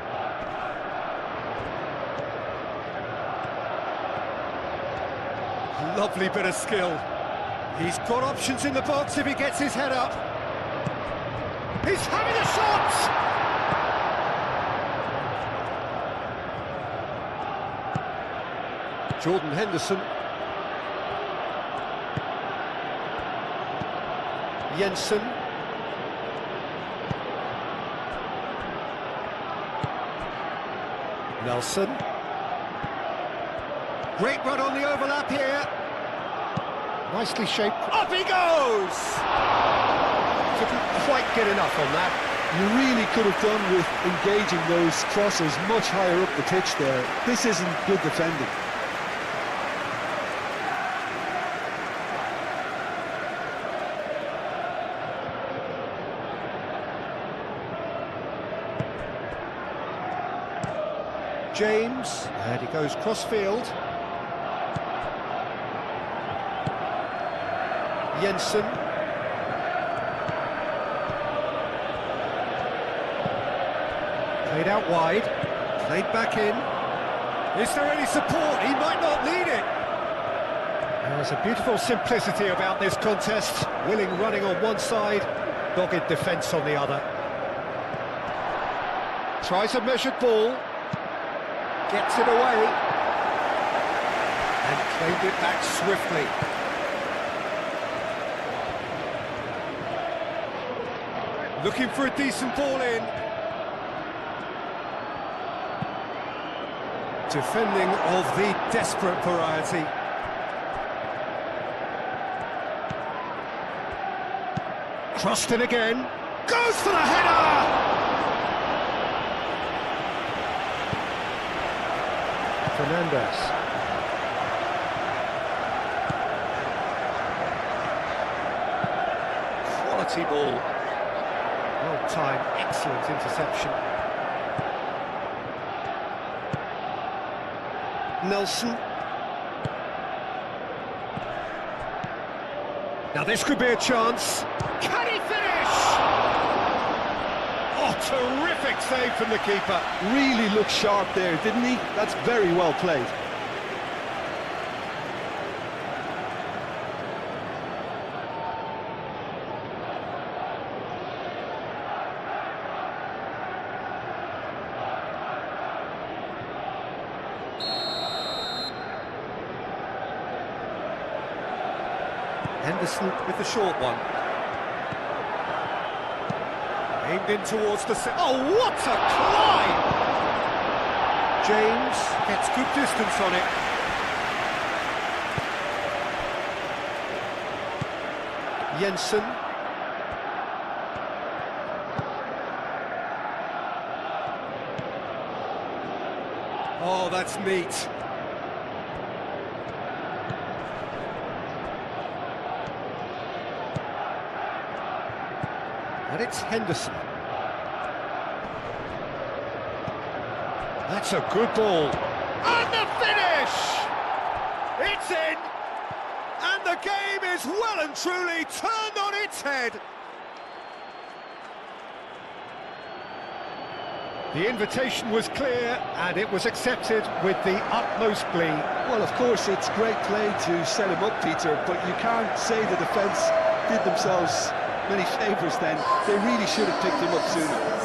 Lovely bit of skill. He's got options in the box if he gets his head up. He's having a shot! Jordan Henderson. Jensen. Nelson. Great run on the overlap here. Nicely shaped. Up he goes! Couldn't quite get enough on that. You really could have done with engaging those crosses much higher up the pitch there. This isn't good defending. James, and he goes cross-field. Jensen. Played out wide, played back in. Is there any support? He might not need it. There's a beautiful simplicity about this contest. Willing running on one side, dogged defence on the other. Tries a measured ball. Gets it away. And Claimed it back swiftly. Looking for a decent ball in. Defending of the desperate variety. Crossed in again. Goes for the header! Fernandez. Quality ball. Well timed, excellent interception. Nelson. Now this could be a chance. Can he finish? Oh, terrific save from the keeper. Really looked sharp there, didn't he? That's very well played. Henderson with the short one. Aimed in towards the... Oh, what a climb! James gets good distance on it. Jensen. Oh, that's neat. And it's Henderson. That's a good ball. And the finish! It's in! And the game is well and truly turned on its head. The invitation was clear and it was accepted with the utmost glee. Well, of course, it's great play to set him up, Peter, but you can't say the defence did themselves many favours then. They really should have picked him up sooner.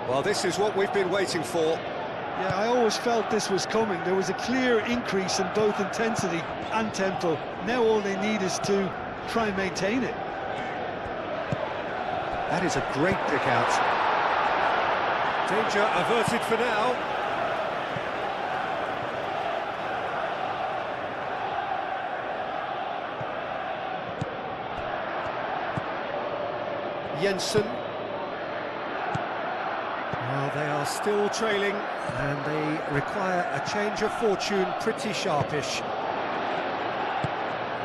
Well, this is what we've been waiting for. Yeah, I always felt this was coming. There was a clear increase in both intensity and tempo. Now all they need is to try and maintain it. That is a great pick out. Danger averted for now. Jensen. Well, they are still trailing, and they require a change of fortune pretty sharpish.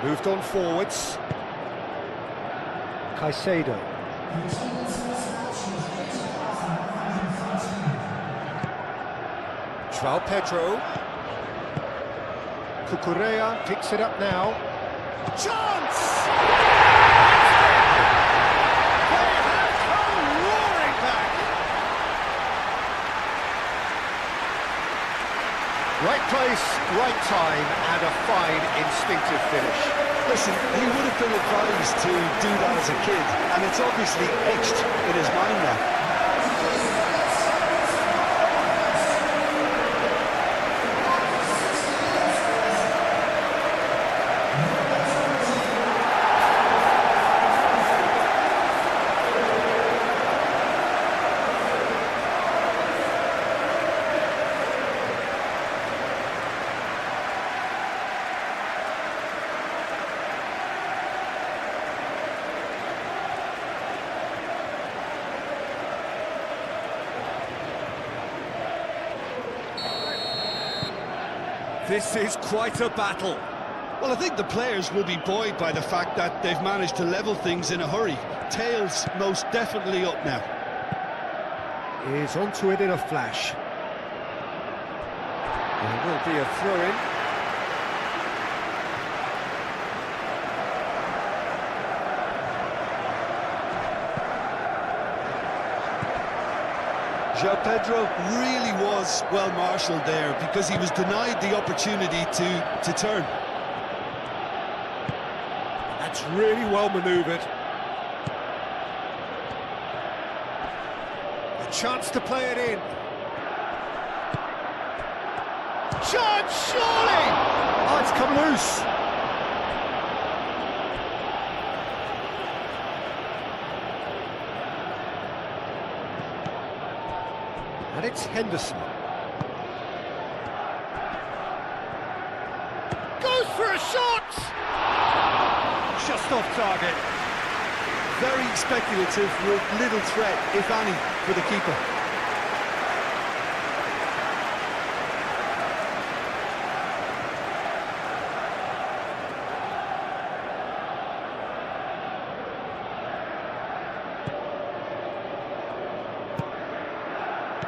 Moved on forwards. Caicedo. João Pedro. Cucurella picks it up now. Chance! Right place, right time, and a fine instinctive finish. Listen, he would have been advised to do that as a kid, and it's obviously etched in his mind now. This is quite a battle. Well, I think the players will be buoyed by the fact that they've managed to level things in a hurry. Tails most definitely up now. Is onto it in a flash. There will be a throw-in. João Pedro really was well marshalled there because he was denied the opportunity to turn. That's really well manoeuvred. A chance to play it in. Chance, surely! Oh, it's come loose. And it's Henderson. Goes for a shot! Just off target. Very speculative with little threat, if any, for the keeper.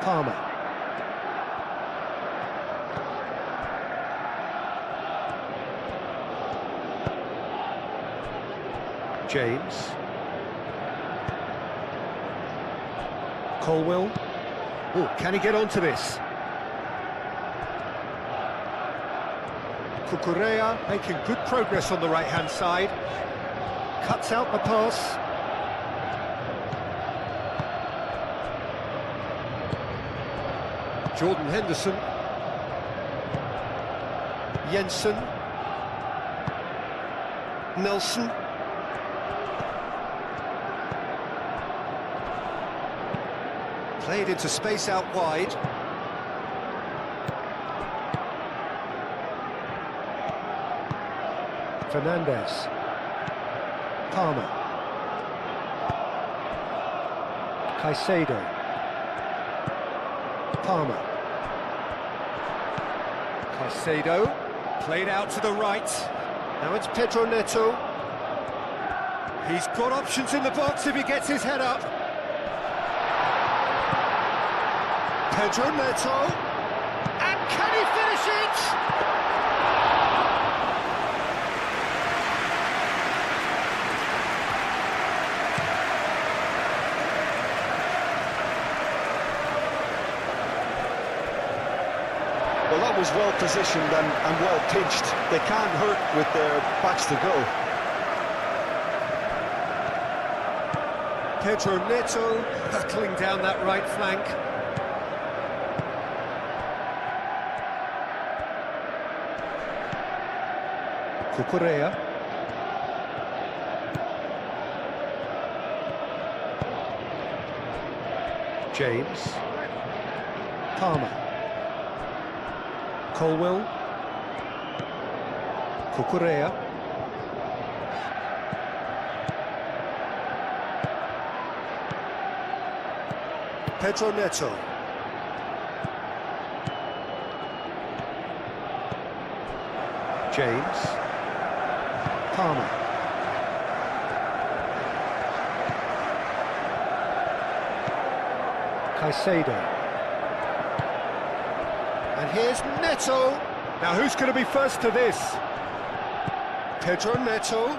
Palmer. James. Colwell. Oh, can he get onto this? Cucurella making good progress on the right-hand side. Cuts out the pass. Jordan Henderson. Jensen. Nelson. Played into space out wide. Fernandez. Palmer. Caicedo. Palmer. Caicedo. Played out to the right. Now it's Pedro Neto. He's got options in the box if he gets his head up. Pedro Neto. And can he finish it? Well, that was well positioned and well pitched. They can't hurt with their backs to goal. Pedro Neto battling down that right flank. Cucurella. James. Palmer. Colwell. Cucurella. Pedro Neto. James. Palmer. Caicedo. And here's Neto. Now who's going to be first to this? Pedro Neto.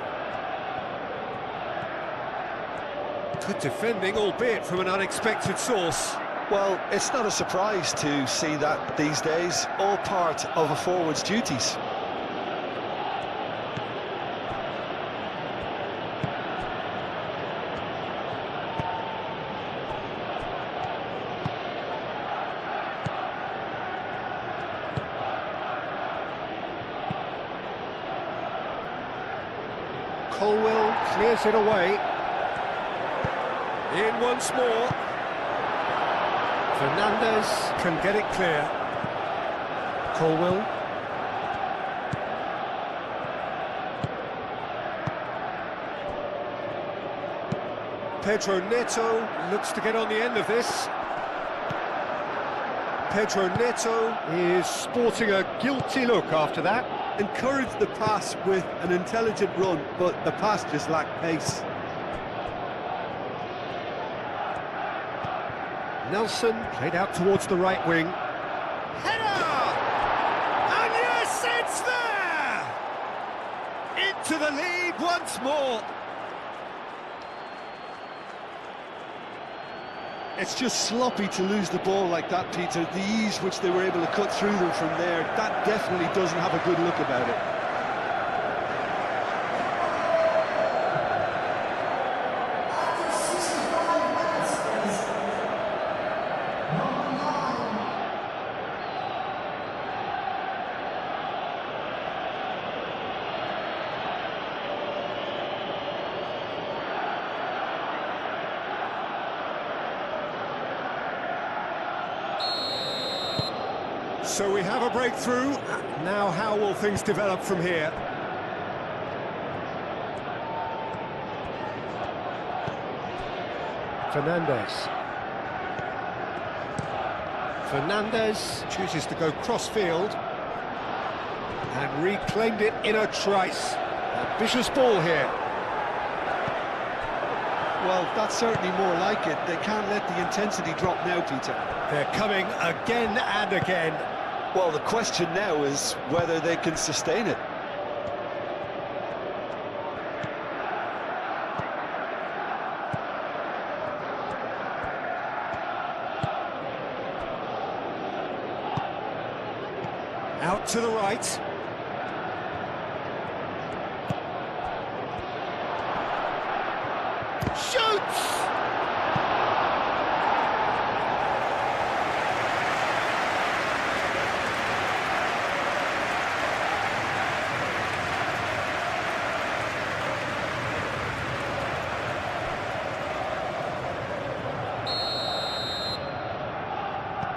Good defending, albeit from an unexpected source. Well, it's not a surprise to see that these days, all part of a forward's duties. Colwell clears it away. In once more. Fernandez can get it clear. Colwell. Pedro Neto looks to get on the end of this. Pedro Neto is sporting a guilty look after that. Encouraged the pass with an intelligent run, but the pass just lacked pace. Nelson played out towards the right wing. Header! And yes, it's there! Into the lead once more. It's just sloppy to lose the ball like that, Peter. The ease which they were able to cut through them from there, that definitely doesn't have a good look about it. So we have a breakthrough. Now how will things develop from here? Fernandez chooses to go cross-field and reclaimed it in a trice. A vicious ball here. Well, that's certainly more like it. They can't let the intensity drop now, Peter. They're coming again and again. Well, the question now is whether they can sustain it. Out to the right. Shoots!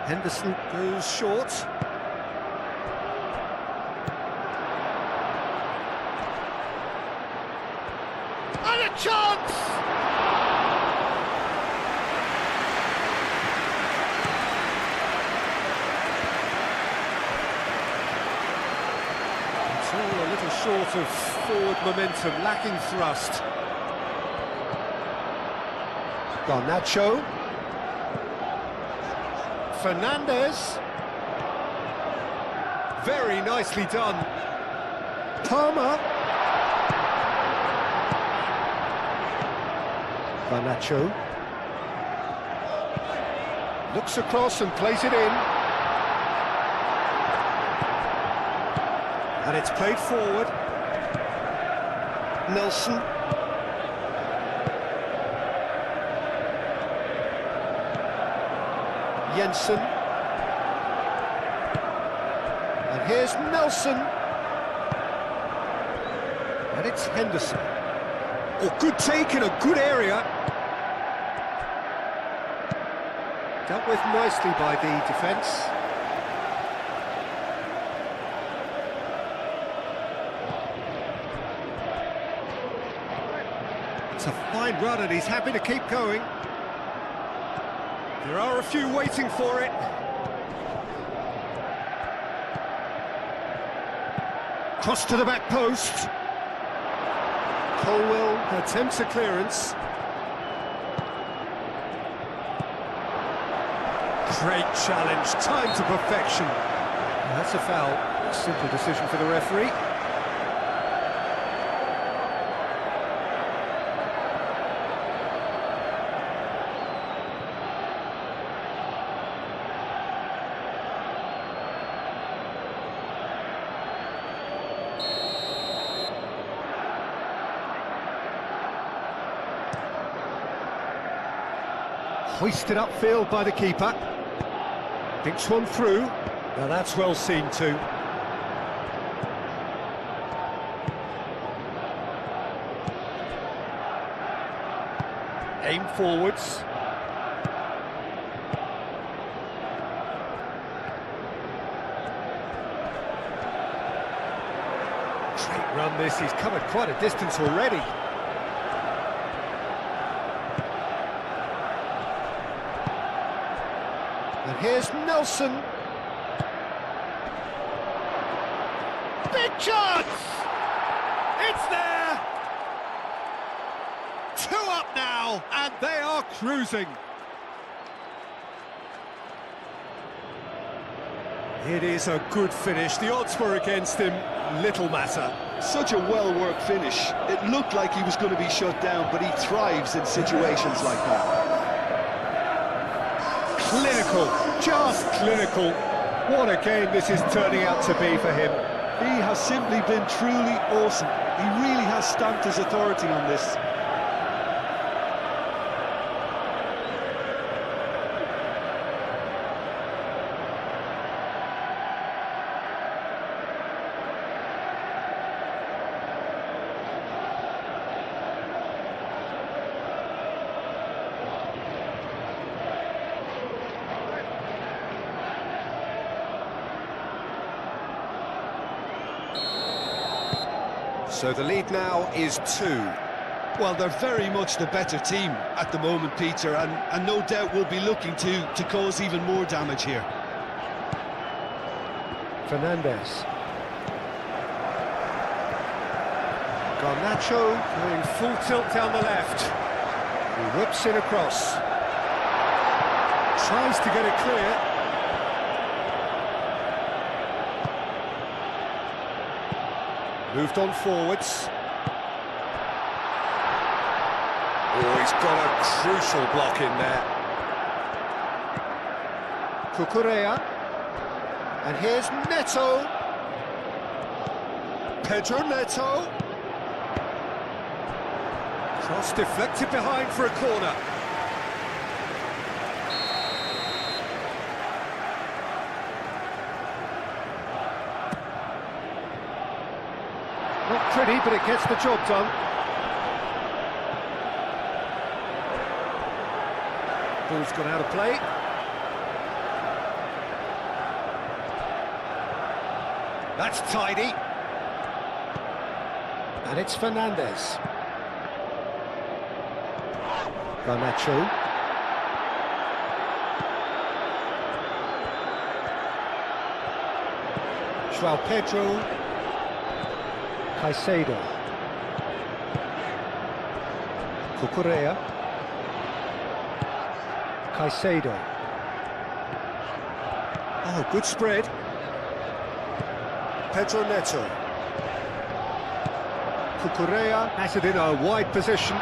Henderson goes short. And a chance! It's all a little short of forward momentum, lacking thrust. Garnacho. Fernandez. Very nicely done. Palmer. Garnacho. Looks across and plays it in. And it's played forward. Nelson. Jensen. And here's Nelson. And it's Henderson. Oh, good take in a good area. Dealt with nicely by the defence. It's a fine run and he's happy to keep going. There are a few waiting for it. Cross to the back post. Colwell attempts a clearance. Great challenge, time to perfection. That's a foul. Simple decision for the referee. Hoisted upfield by the keeper. Dinks one through. Now that's well seen too. Aim forwards. Great run this, he's covered quite a distance already. And here's Nelson. Big chance! It's there! 2 up now, and they are cruising. It is a good finish. The odds were against him. Little matter. Such a well-worked finish. It looked like he was going to be shut down, but he thrives in situations like that. Clinical, just clinical. What a game this is turning out to be for him. He has simply been truly awesome. He really has stamped his authority on this. So the lead now is 2. Well, they're very much the better team at the moment, Peter, and no doubt will be looking to cause even more damage here. Fernandez. Garnacho going full tilt down the left. He whips it across. Tries to get it clear. Moved on forwards. Oh, he's got a crucial block in there. Cucurella. And here's Neto. Pedro Neto. Cross deflected behind for a corner. Not pretty, but it gets the job done. Ball's gone out of play. That's tidy. And it's Fernandez. Garnacho. João Pedro. Caicedo. Cucurella. Caicedo. Oh, good spread. Pedro Neto. Cucurella has it in a wide position.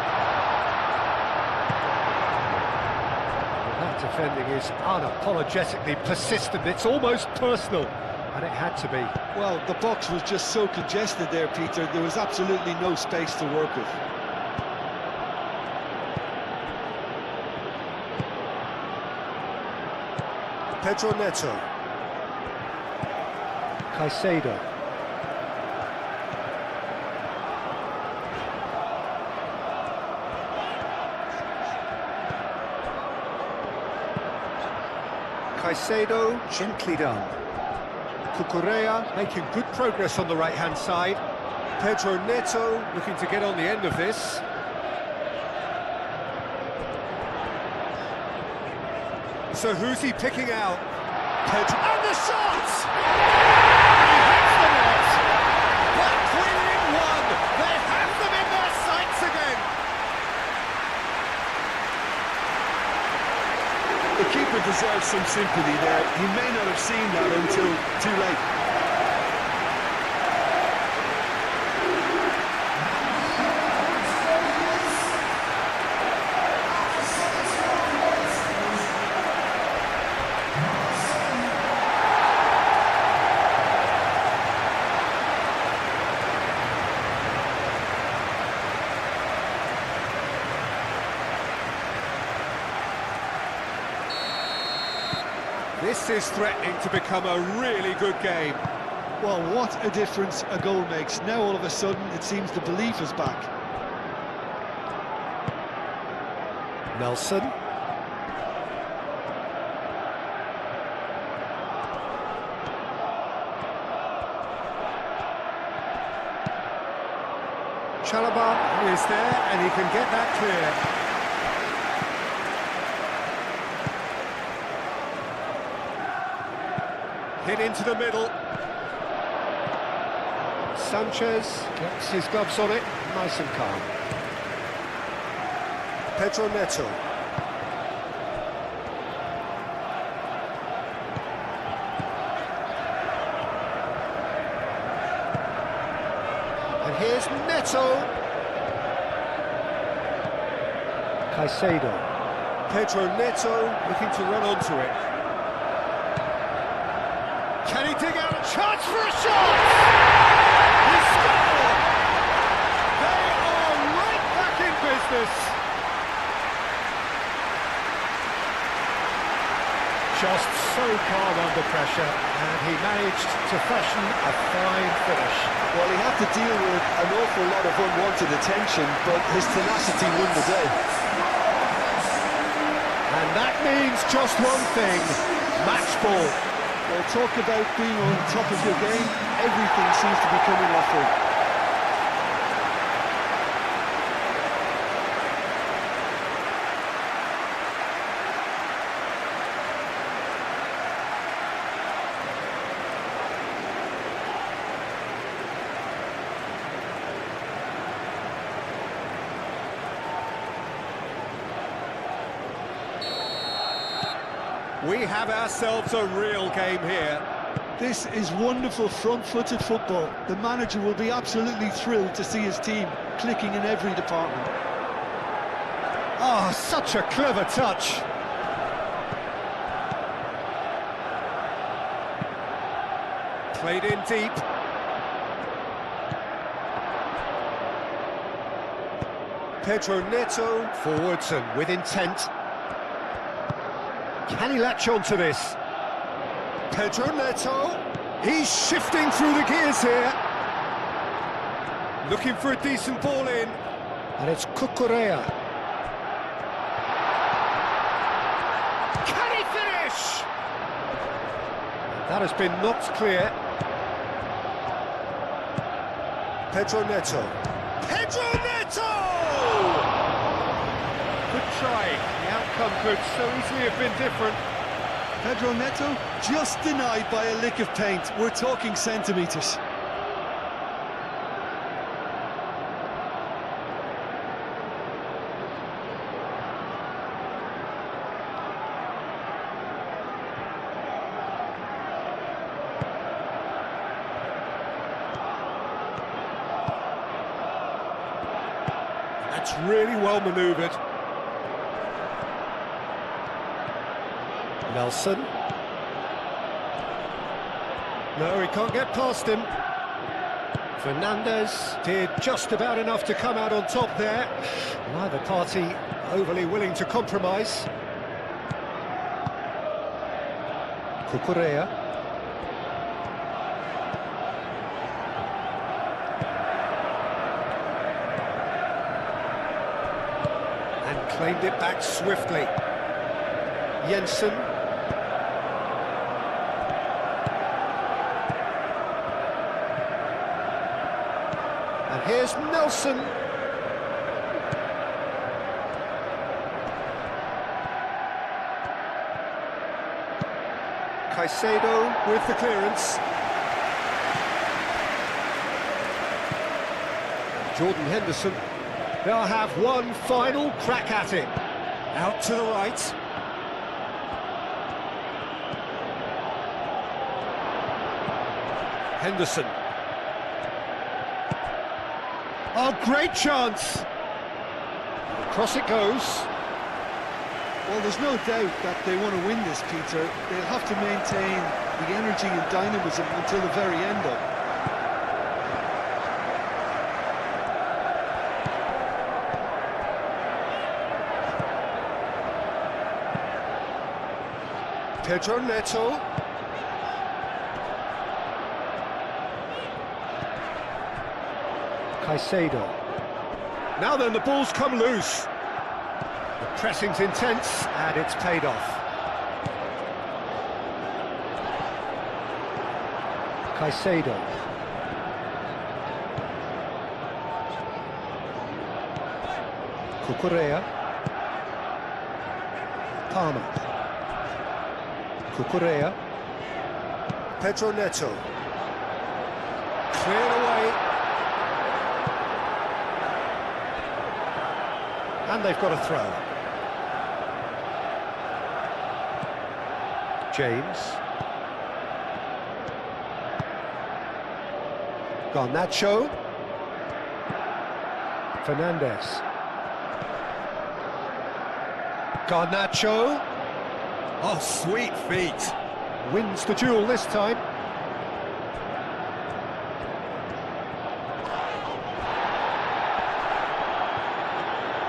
That defending is unapologetically persistent. It's almost personal. And it had to be. Well, the box was just so congested there, Peter. There was absolutely no space to work with. Pedro Neto. Caicedo. Caicedo, gently done. Cucurella making good progress on the right-hand side. Pedro Neto looking to get on the end of this. So who's he picking out? Pedro, and the shot! He hits the net! But winning one! They have them in their sights again! The keeper deserves some sympathy there. He may not have seen that until too late. This is threatening to become a really good game. Well, what a difference a goal makes. Now all of a sudden it seems the belief is back. Nelson. Chalobah is there and he can get that clear. Hit into the middle. Sanchez gets his gloves on it, nice and calm. Pedro Neto. And here's Neto. Caicedo. Pedro Neto looking to run onto it. Can he dig out a chance for a shot? He scored! They are right back in business. Just so calm under pressure, and he managed to fashion a fine finish. Well, he had to deal with an awful lot of unwanted attention, but his tenacity won the day. And that means just one thing, match ball. Well, talk about being on top of your game, everything seems to be coming off him. We have ourselves a real game here. This is wonderful front-footed football. The manager will be absolutely thrilled to see his team clicking in every department. Oh, such a clever touch. Played in deep. Pedro Neto forwards and with intent. Can he latch on to this? Pedro Neto, he's shifting through the gears here. Looking for a decent ball in. And it's Cucurella. Can he finish? That has been knocked clear. Pedro Neto. Pedro Neto! Good try. The outcome could so easily have been different. Pedro Neto just denied by a lick of paint. We're talking centimetres. That's really well manoeuvred. Nelson. No, he can't get past him. Fernandez did just about enough to come out on top there. Neither party overly willing to compromise. Cucurella. And claimed it back swiftly. Jensen. And here's Nelson. Caicedo with the clearance. Jordan Henderson. They'll have one final crack at it. Out to the right. Henderson. Oh, great chance! Across it goes. Well, there's no doubt that they want to win this, Peter. They'll have to maintain the energy and dynamism until the very end of it. Pedro Neto. Caicedo. Now then, the ball's come loose. The pressing's intense, and it's paid off. Caicedo. Cucurella. Palmer. Cucurella. Pedro Neto. Cleared away. And they've got a throw. James. Garnacho. Garnacho. Oh, sweet feet. Wins the duel this time.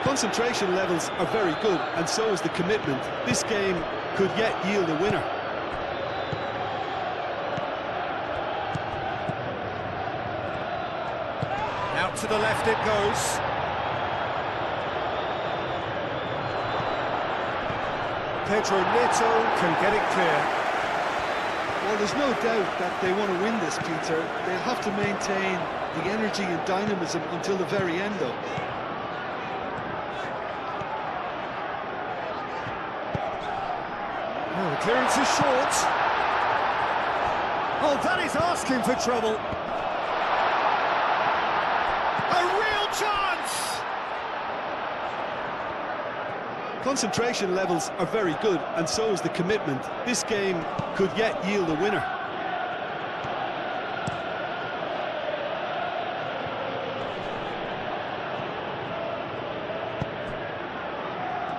Concentration levels are very good, and so is the commitment. This game could yet yield a winner. Out to the left it goes. Pedro Neto can get it clear. Well, there's no doubt that they want to win this, Peter. They'll have to maintain the energy and dynamism until the very end, though. Oh, the clearance is short. Oh, that is asking for trouble. A real chance! Concentration levels are very good, and so is the commitment. This game could yet yield a winner.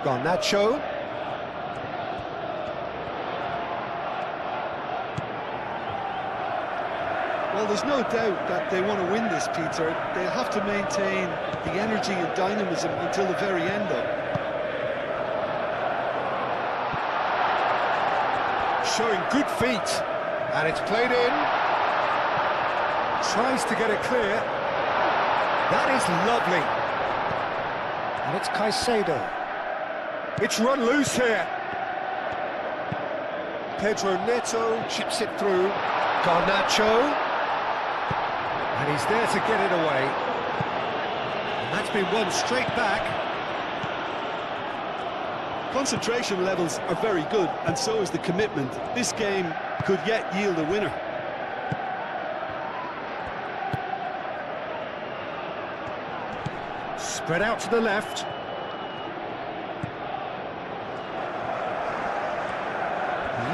Garnacho. Well, there's no doubt that they want to win this, Peter. They'll have to maintain the energy and dynamism until the very end, though. Showing good feet, and it's played in. Tries to get it clear. That is lovely. And it's Caicedo. It's run loose here. Pedro Neto chips it through. Garnacho. And he's there to get it away. And that's been won straight back. Concentration levels are very good, and so is the commitment. This game could yet yield a winner. Spread out to the left.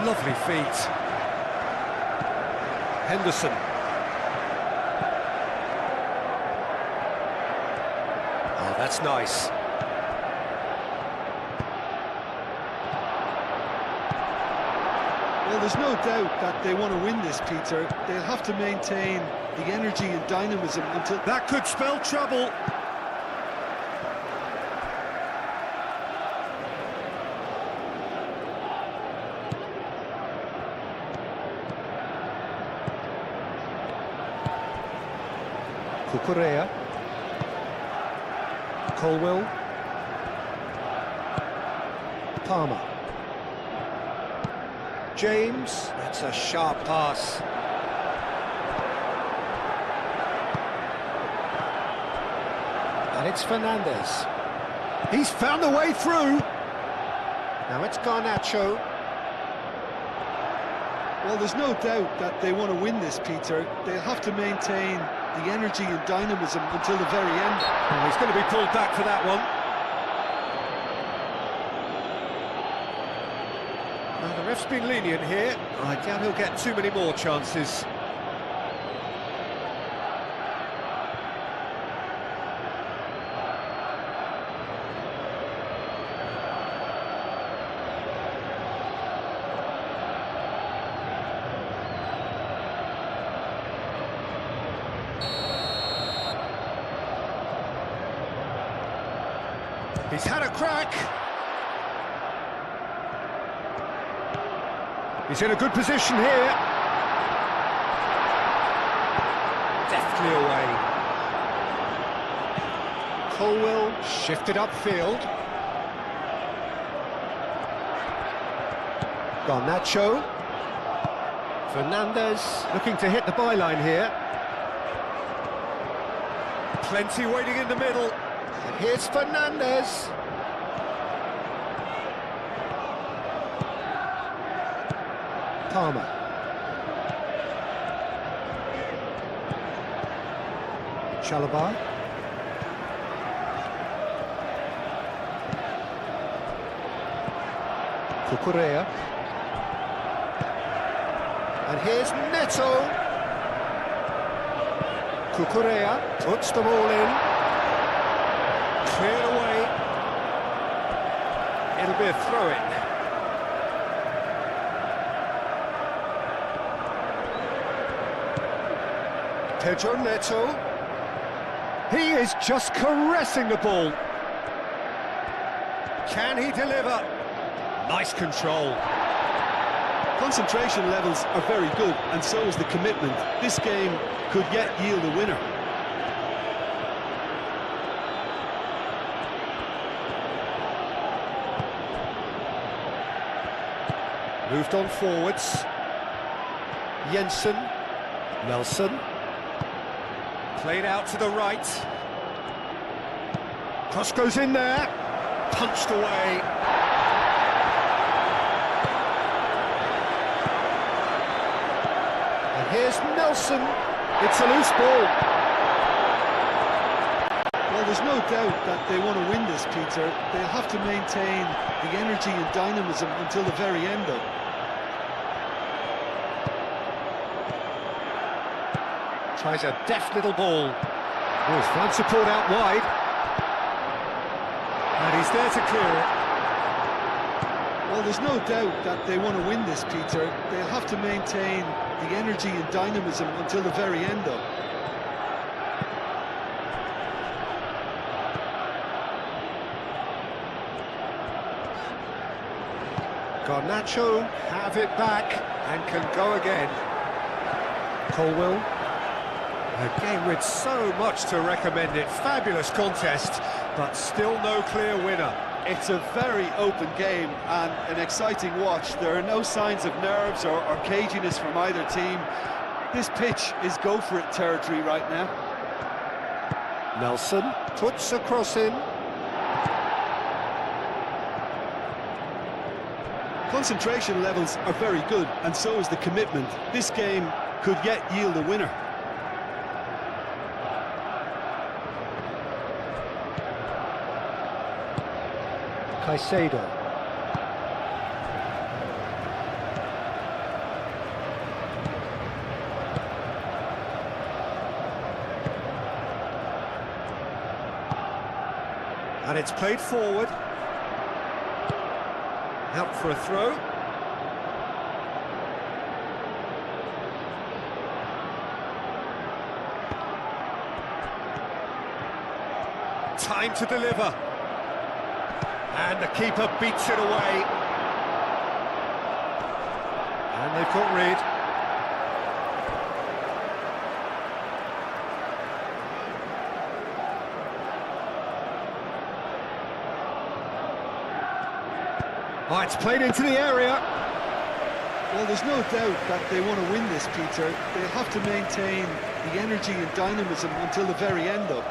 Lovely feet. Henderson. Oh, that's nice. Well, there's no doubt that they want to win this, Peter. They'll have to maintain the energy and dynamism until... That could spell trouble. Cucurella. Colwell. Palmer. James. That's a sharp pass. And it's Fernandez. He's found a way through. Now it's Garnacho. Well, there's no doubt that they want to win this, Peter. They'll have to maintain the energy and dynamism until the very end. Oh, he's going to be pulled back for that one. Now, the ref's been lenient here. I doubt he'll get too many more chances. He's had a crack. He's in a good position here. Deftly away. Colwell shifted upfield. Garnacho. Fernandez looking to hit the byline here. Plenty waiting in the middle. And here's Fernandez. Palmer. Chalobah. Cucurella. And here's Neto. Cucurella puts them all in. Cleared away. It'll be a throw-in. Pedro Neto. He is just caressing the ball. Can he deliver? Nice control. Concentration levels are very good, and so is the commitment. This game could yet yield a winner. Moved on forwards. Jensen. Nelson. Played out to the right. Cross goes in there. Punched away. And here's Nelson. It's a loose ball. Well, there's no doubt that they want to win this, Peter. They'll have to maintain the energy and dynamism until the very end, though. Tries a deft little ball. Oh, he's found support out wide. And he's there to clear it. Well, there's no doubt that they want to win this, Peter. They'll have to maintain the energy and dynamism until the very end, though. Garnacho have it back and can go again. Colwell. A game with so much to recommend it. Fabulous contest, but still no clear winner. It's a very open game and an exciting watch. There are no signs of nerves or caginess from either team. This pitch is go-for-it territory right now. Nelson puts a cross in. Concentration levels are very good, and so is the commitment. This game could yet yield a winner. Caicedo. And it's played forward. Out for a throw. Time to deliver. And the keeper beats it away. And they've got rid. Oh, it's played into the area. Well, there's no doubt that they want to win this, Peter. They'll have to maintain the energy and dynamism until the very end, though.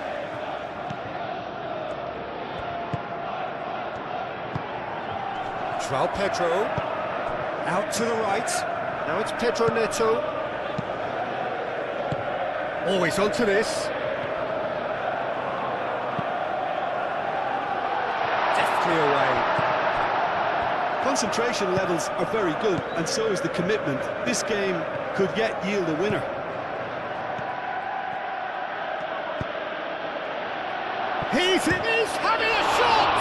João Pedro, out to the right. Now it's Pedro Neto. Oh, he's onto this. Deftly away. Concentration levels are very good, and so is the commitment. This game could yet yield a winner. He's having a shot!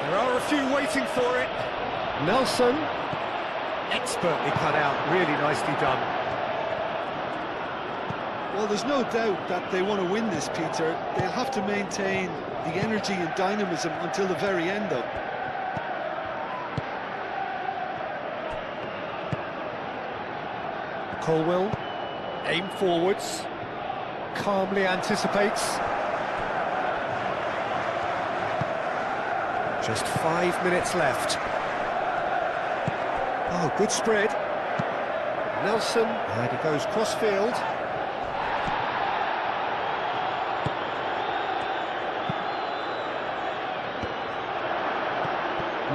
There are a few waiting for it. Nelson, expertly cut out, really nicely done. Well, there's no doubt that they want to win this, Peter. They'll have to maintain the energy and dynamism until the very end, though. Colwell, aim forwards, calmly anticipates. Just 5 minutes left. Oh, good spread. Nelson, and he goes cross-field.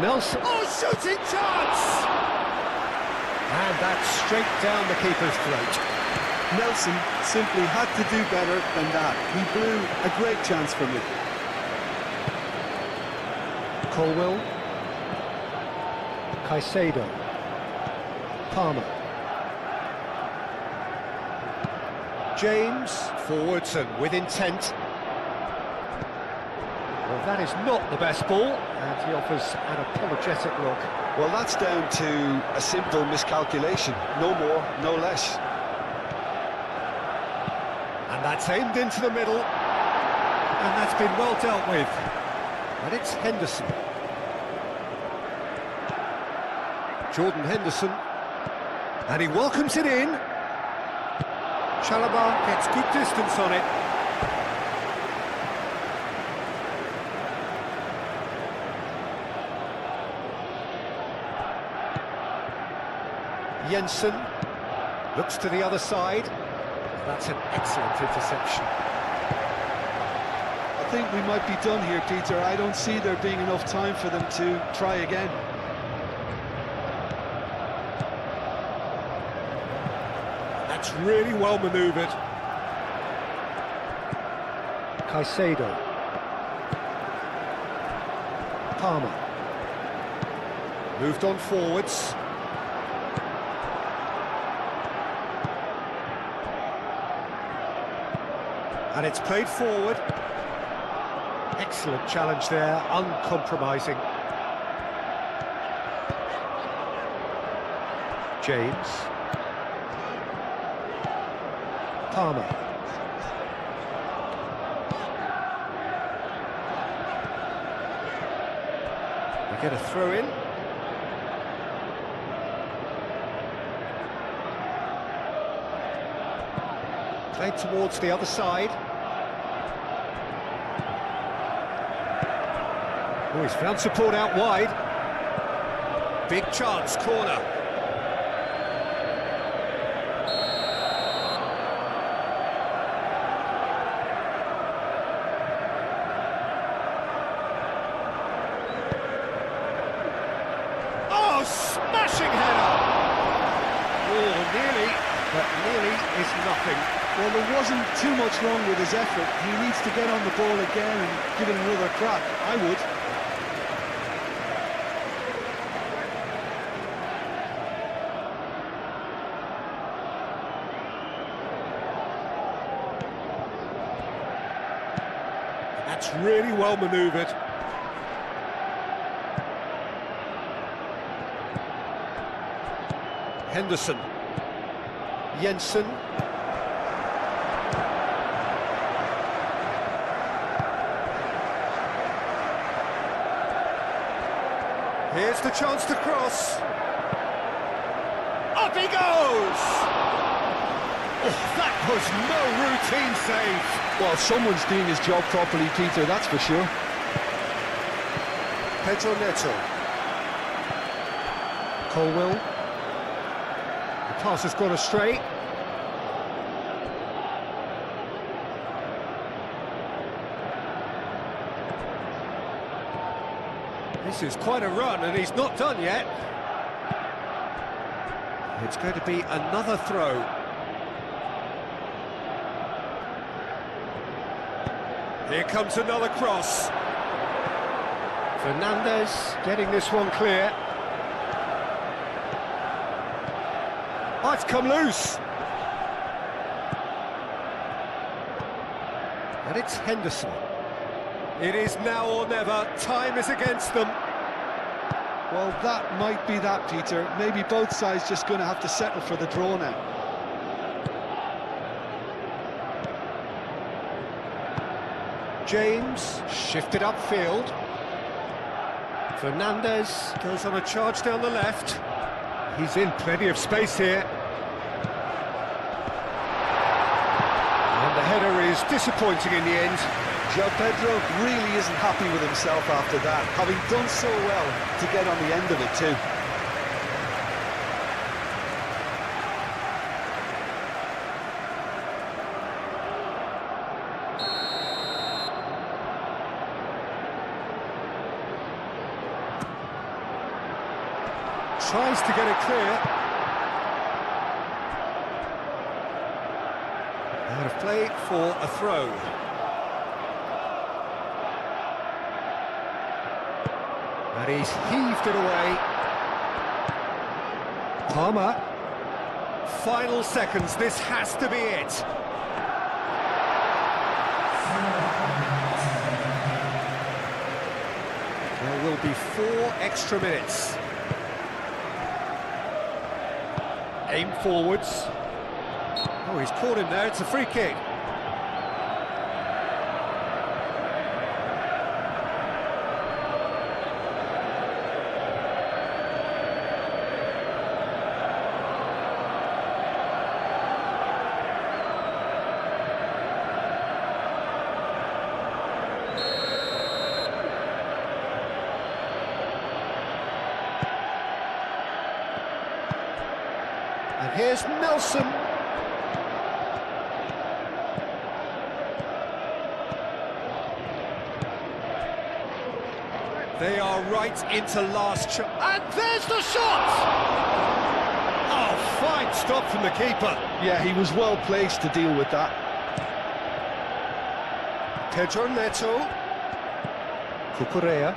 Nelson, oh, shooting chance! And that's straight down the keeper's throat. Nelson simply had to do better than that. He blew a great chance from it. Colwell, Caicedo, Palmer, James, forwards and with intent. Well, that is not the best ball, and he offers an apologetic look. Well, that's down to a simple miscalculation. No more, no less. And that's aimed into the middle, and that's been well dealt with. And it's Henderson. Jordan Henderson, and he welcomes it in. Chalobah gets good distance on it. Jensen looks to the other side. That's an excellent interception. I think we might be done here, Peter. I don't see there being enough time for them to try again. That's really well manoeuvred. Caicedo. Palmer. Moved on forwards. And it's played forward. Excellent challenge there, uncompromising. James. Palmer. We get a throw in. Played towards the other side. Oh, he's found support out wide. Big chance, corner. Oh, smashing header! Oh, nearly, but nearly is nothing. Well, there wasn't too much wrong with his effort. He needs to get on the ball again and give it another crack. I would. That's really well manoeuvred. Henderson. Jensen. Here's the chance to cross. Up he goes! Oh, that was no routine save. Well, someone's doing his job properly, Peter, that's for sure. Pedro Neto. Colwell. The pass has gone astray. This is quite a run, and he's not done yet. It's going to be another throw. Here comes another cross. Fernandez getting this one clear. Oh, it's come loose. And it's Henderson. It is now or never. Time is against them. Well, that might be that, Peter. Maybe both sides just going to have to settle for the draw now. James shifted upfield. Fernandez goes on a charge down the left. He's in plenty of space here. And the header is disappointing in the end. João Pedro really isn't happy with himself after that, having done so well to get on the end of it too. Tries to get it clear. Out of play for a throw. And he's heaved it away. Palmer. Final seconds, this has to be it. will be 4 extra minutes. Aim forwards. Oh, he's caught him there, it's a free kick. And here's Nelson. They are right into last shot. And there's the shot! Oh, fine stop from the keeper. Yeah, he was well placed to deal with that. Pedro Neto. Cucurella.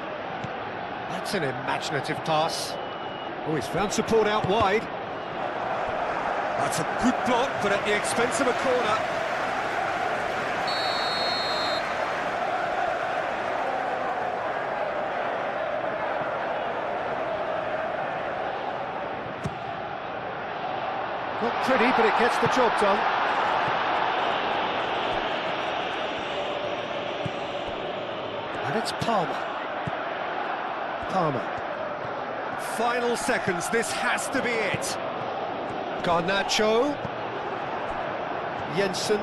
That's an imaginative pass. Oh, he's found support out wide. That's a good block, but at the expense of a corner. Not pretty, but it gets the job done. And it's Palmer. Final seconds, this has to be it. Garnacho. Jensen.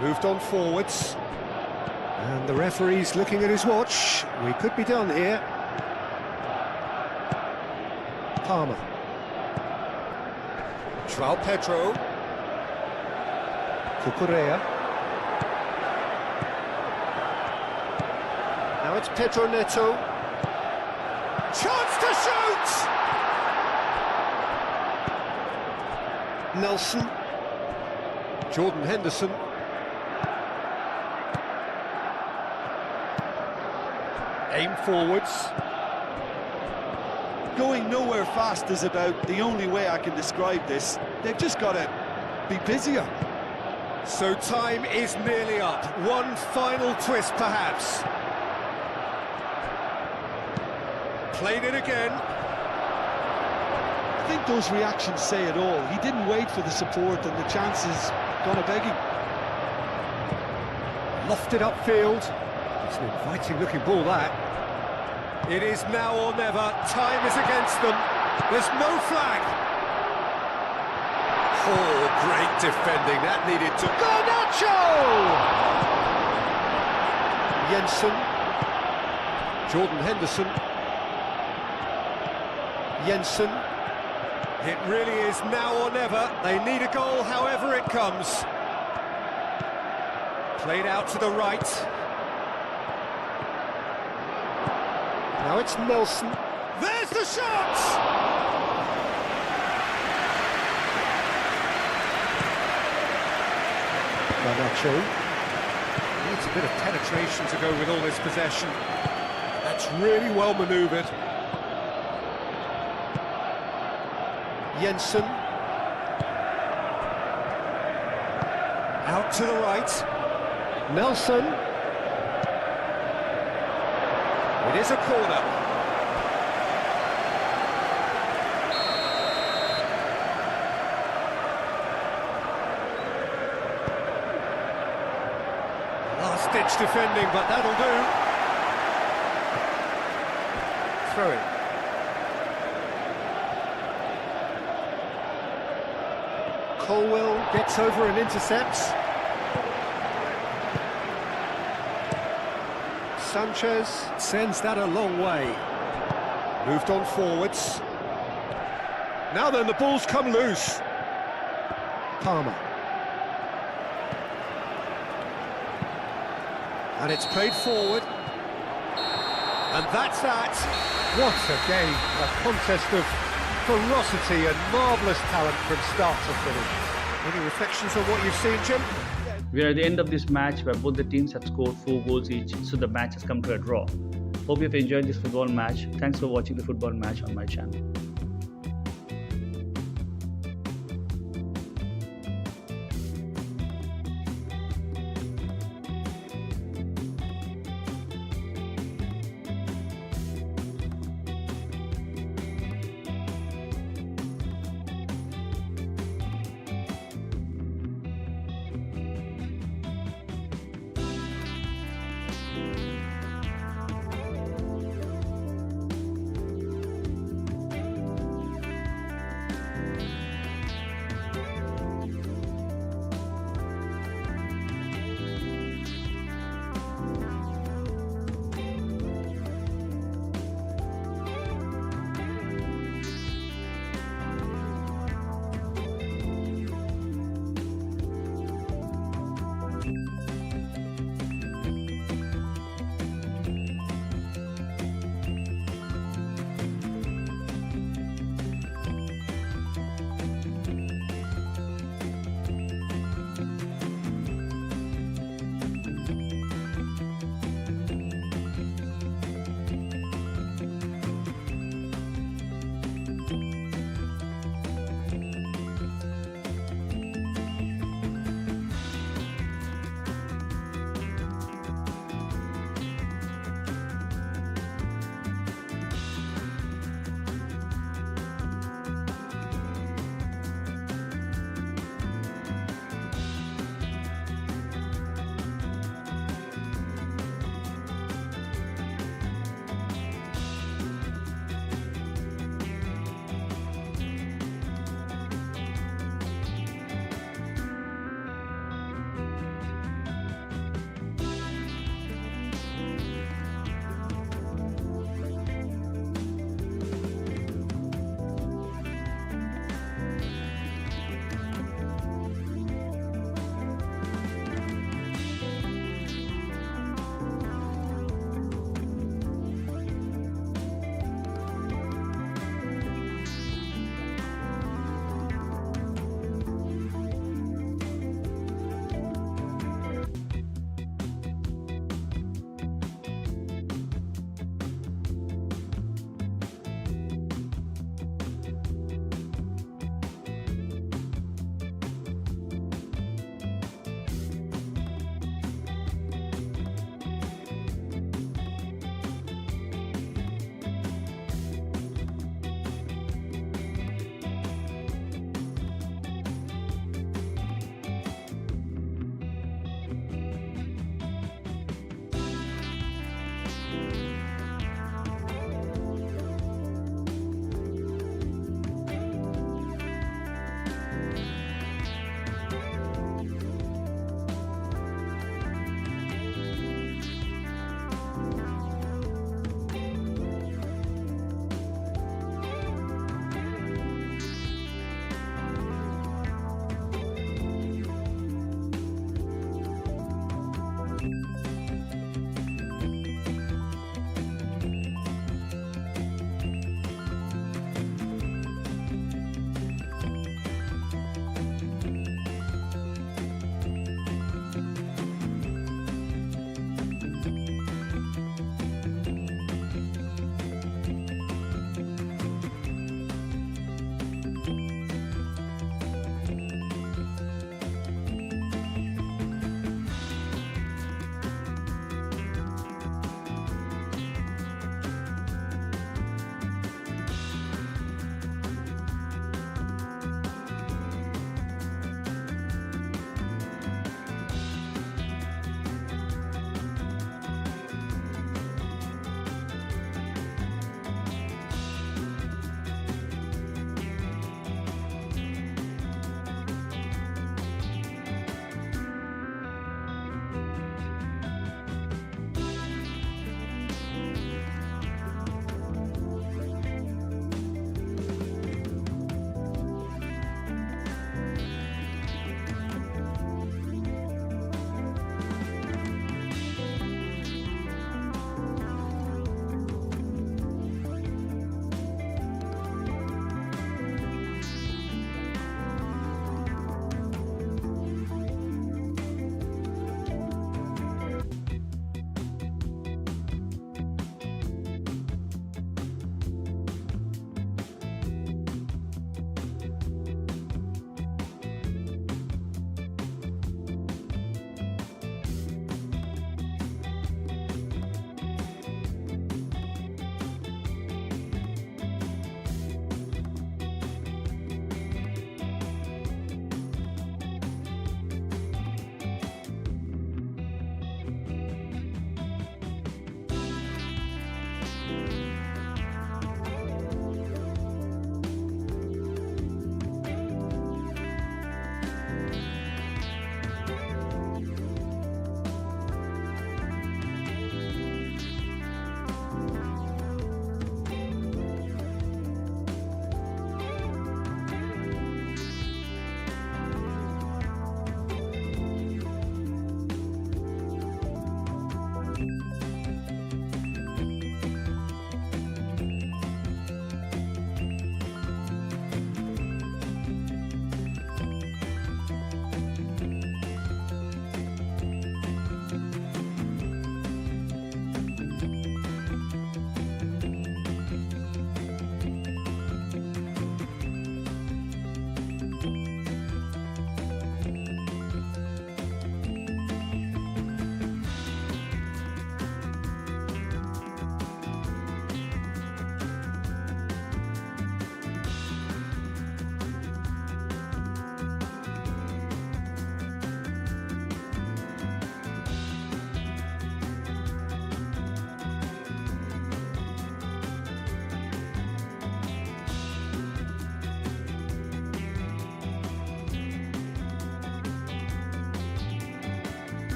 Moved on forwards. And the referee's looking at his watch. We could be done here. Palmer. João Pedro. Cucurella. Now it's Pedro Neto. Chance to shoot! Nelson. Jordan Henderson. Aim forwards. Going nowhere fast is about the only way I can describe this. They've just got to be busier. So time is nearly up. One final twist, perhaps. Played it again. I think those reactions say it all. He didn't wait for the support and the chances gone a-begging. Lofted upfield. It's an inviting-looking ball, that. It is now or never. Time is against them. There's no flag. Oh, great defending. That needed to... Garnacho! Jensen. Jordan Henderson. Jensen. It really is now or never. They need a goal, however it comes. Played out to the right. Now it's Nelson. There's the shot! Garnacho. Needs a bit of penetration to go with all this possession. That's really well manoeuvred. Jensen. Out to the right. Nelson. It is a corner. Last-ditch defending, but that'll do. Throw it. Colwell gets over and intercepts. Sanchez sends that a long way. Moved on forwards. Now then, the ball's come loose. Palmer. And it's played forward. And that's that. What a game. A contest of ferocity and marvellous talent from start to finish. Any reflections on what you've seen, Jim? We are at the end of this match where both the teams have scored 4 goals each, so the match has come to a draw. Hope you have enjoyed this football match. Thanks for watching the football match on my channel.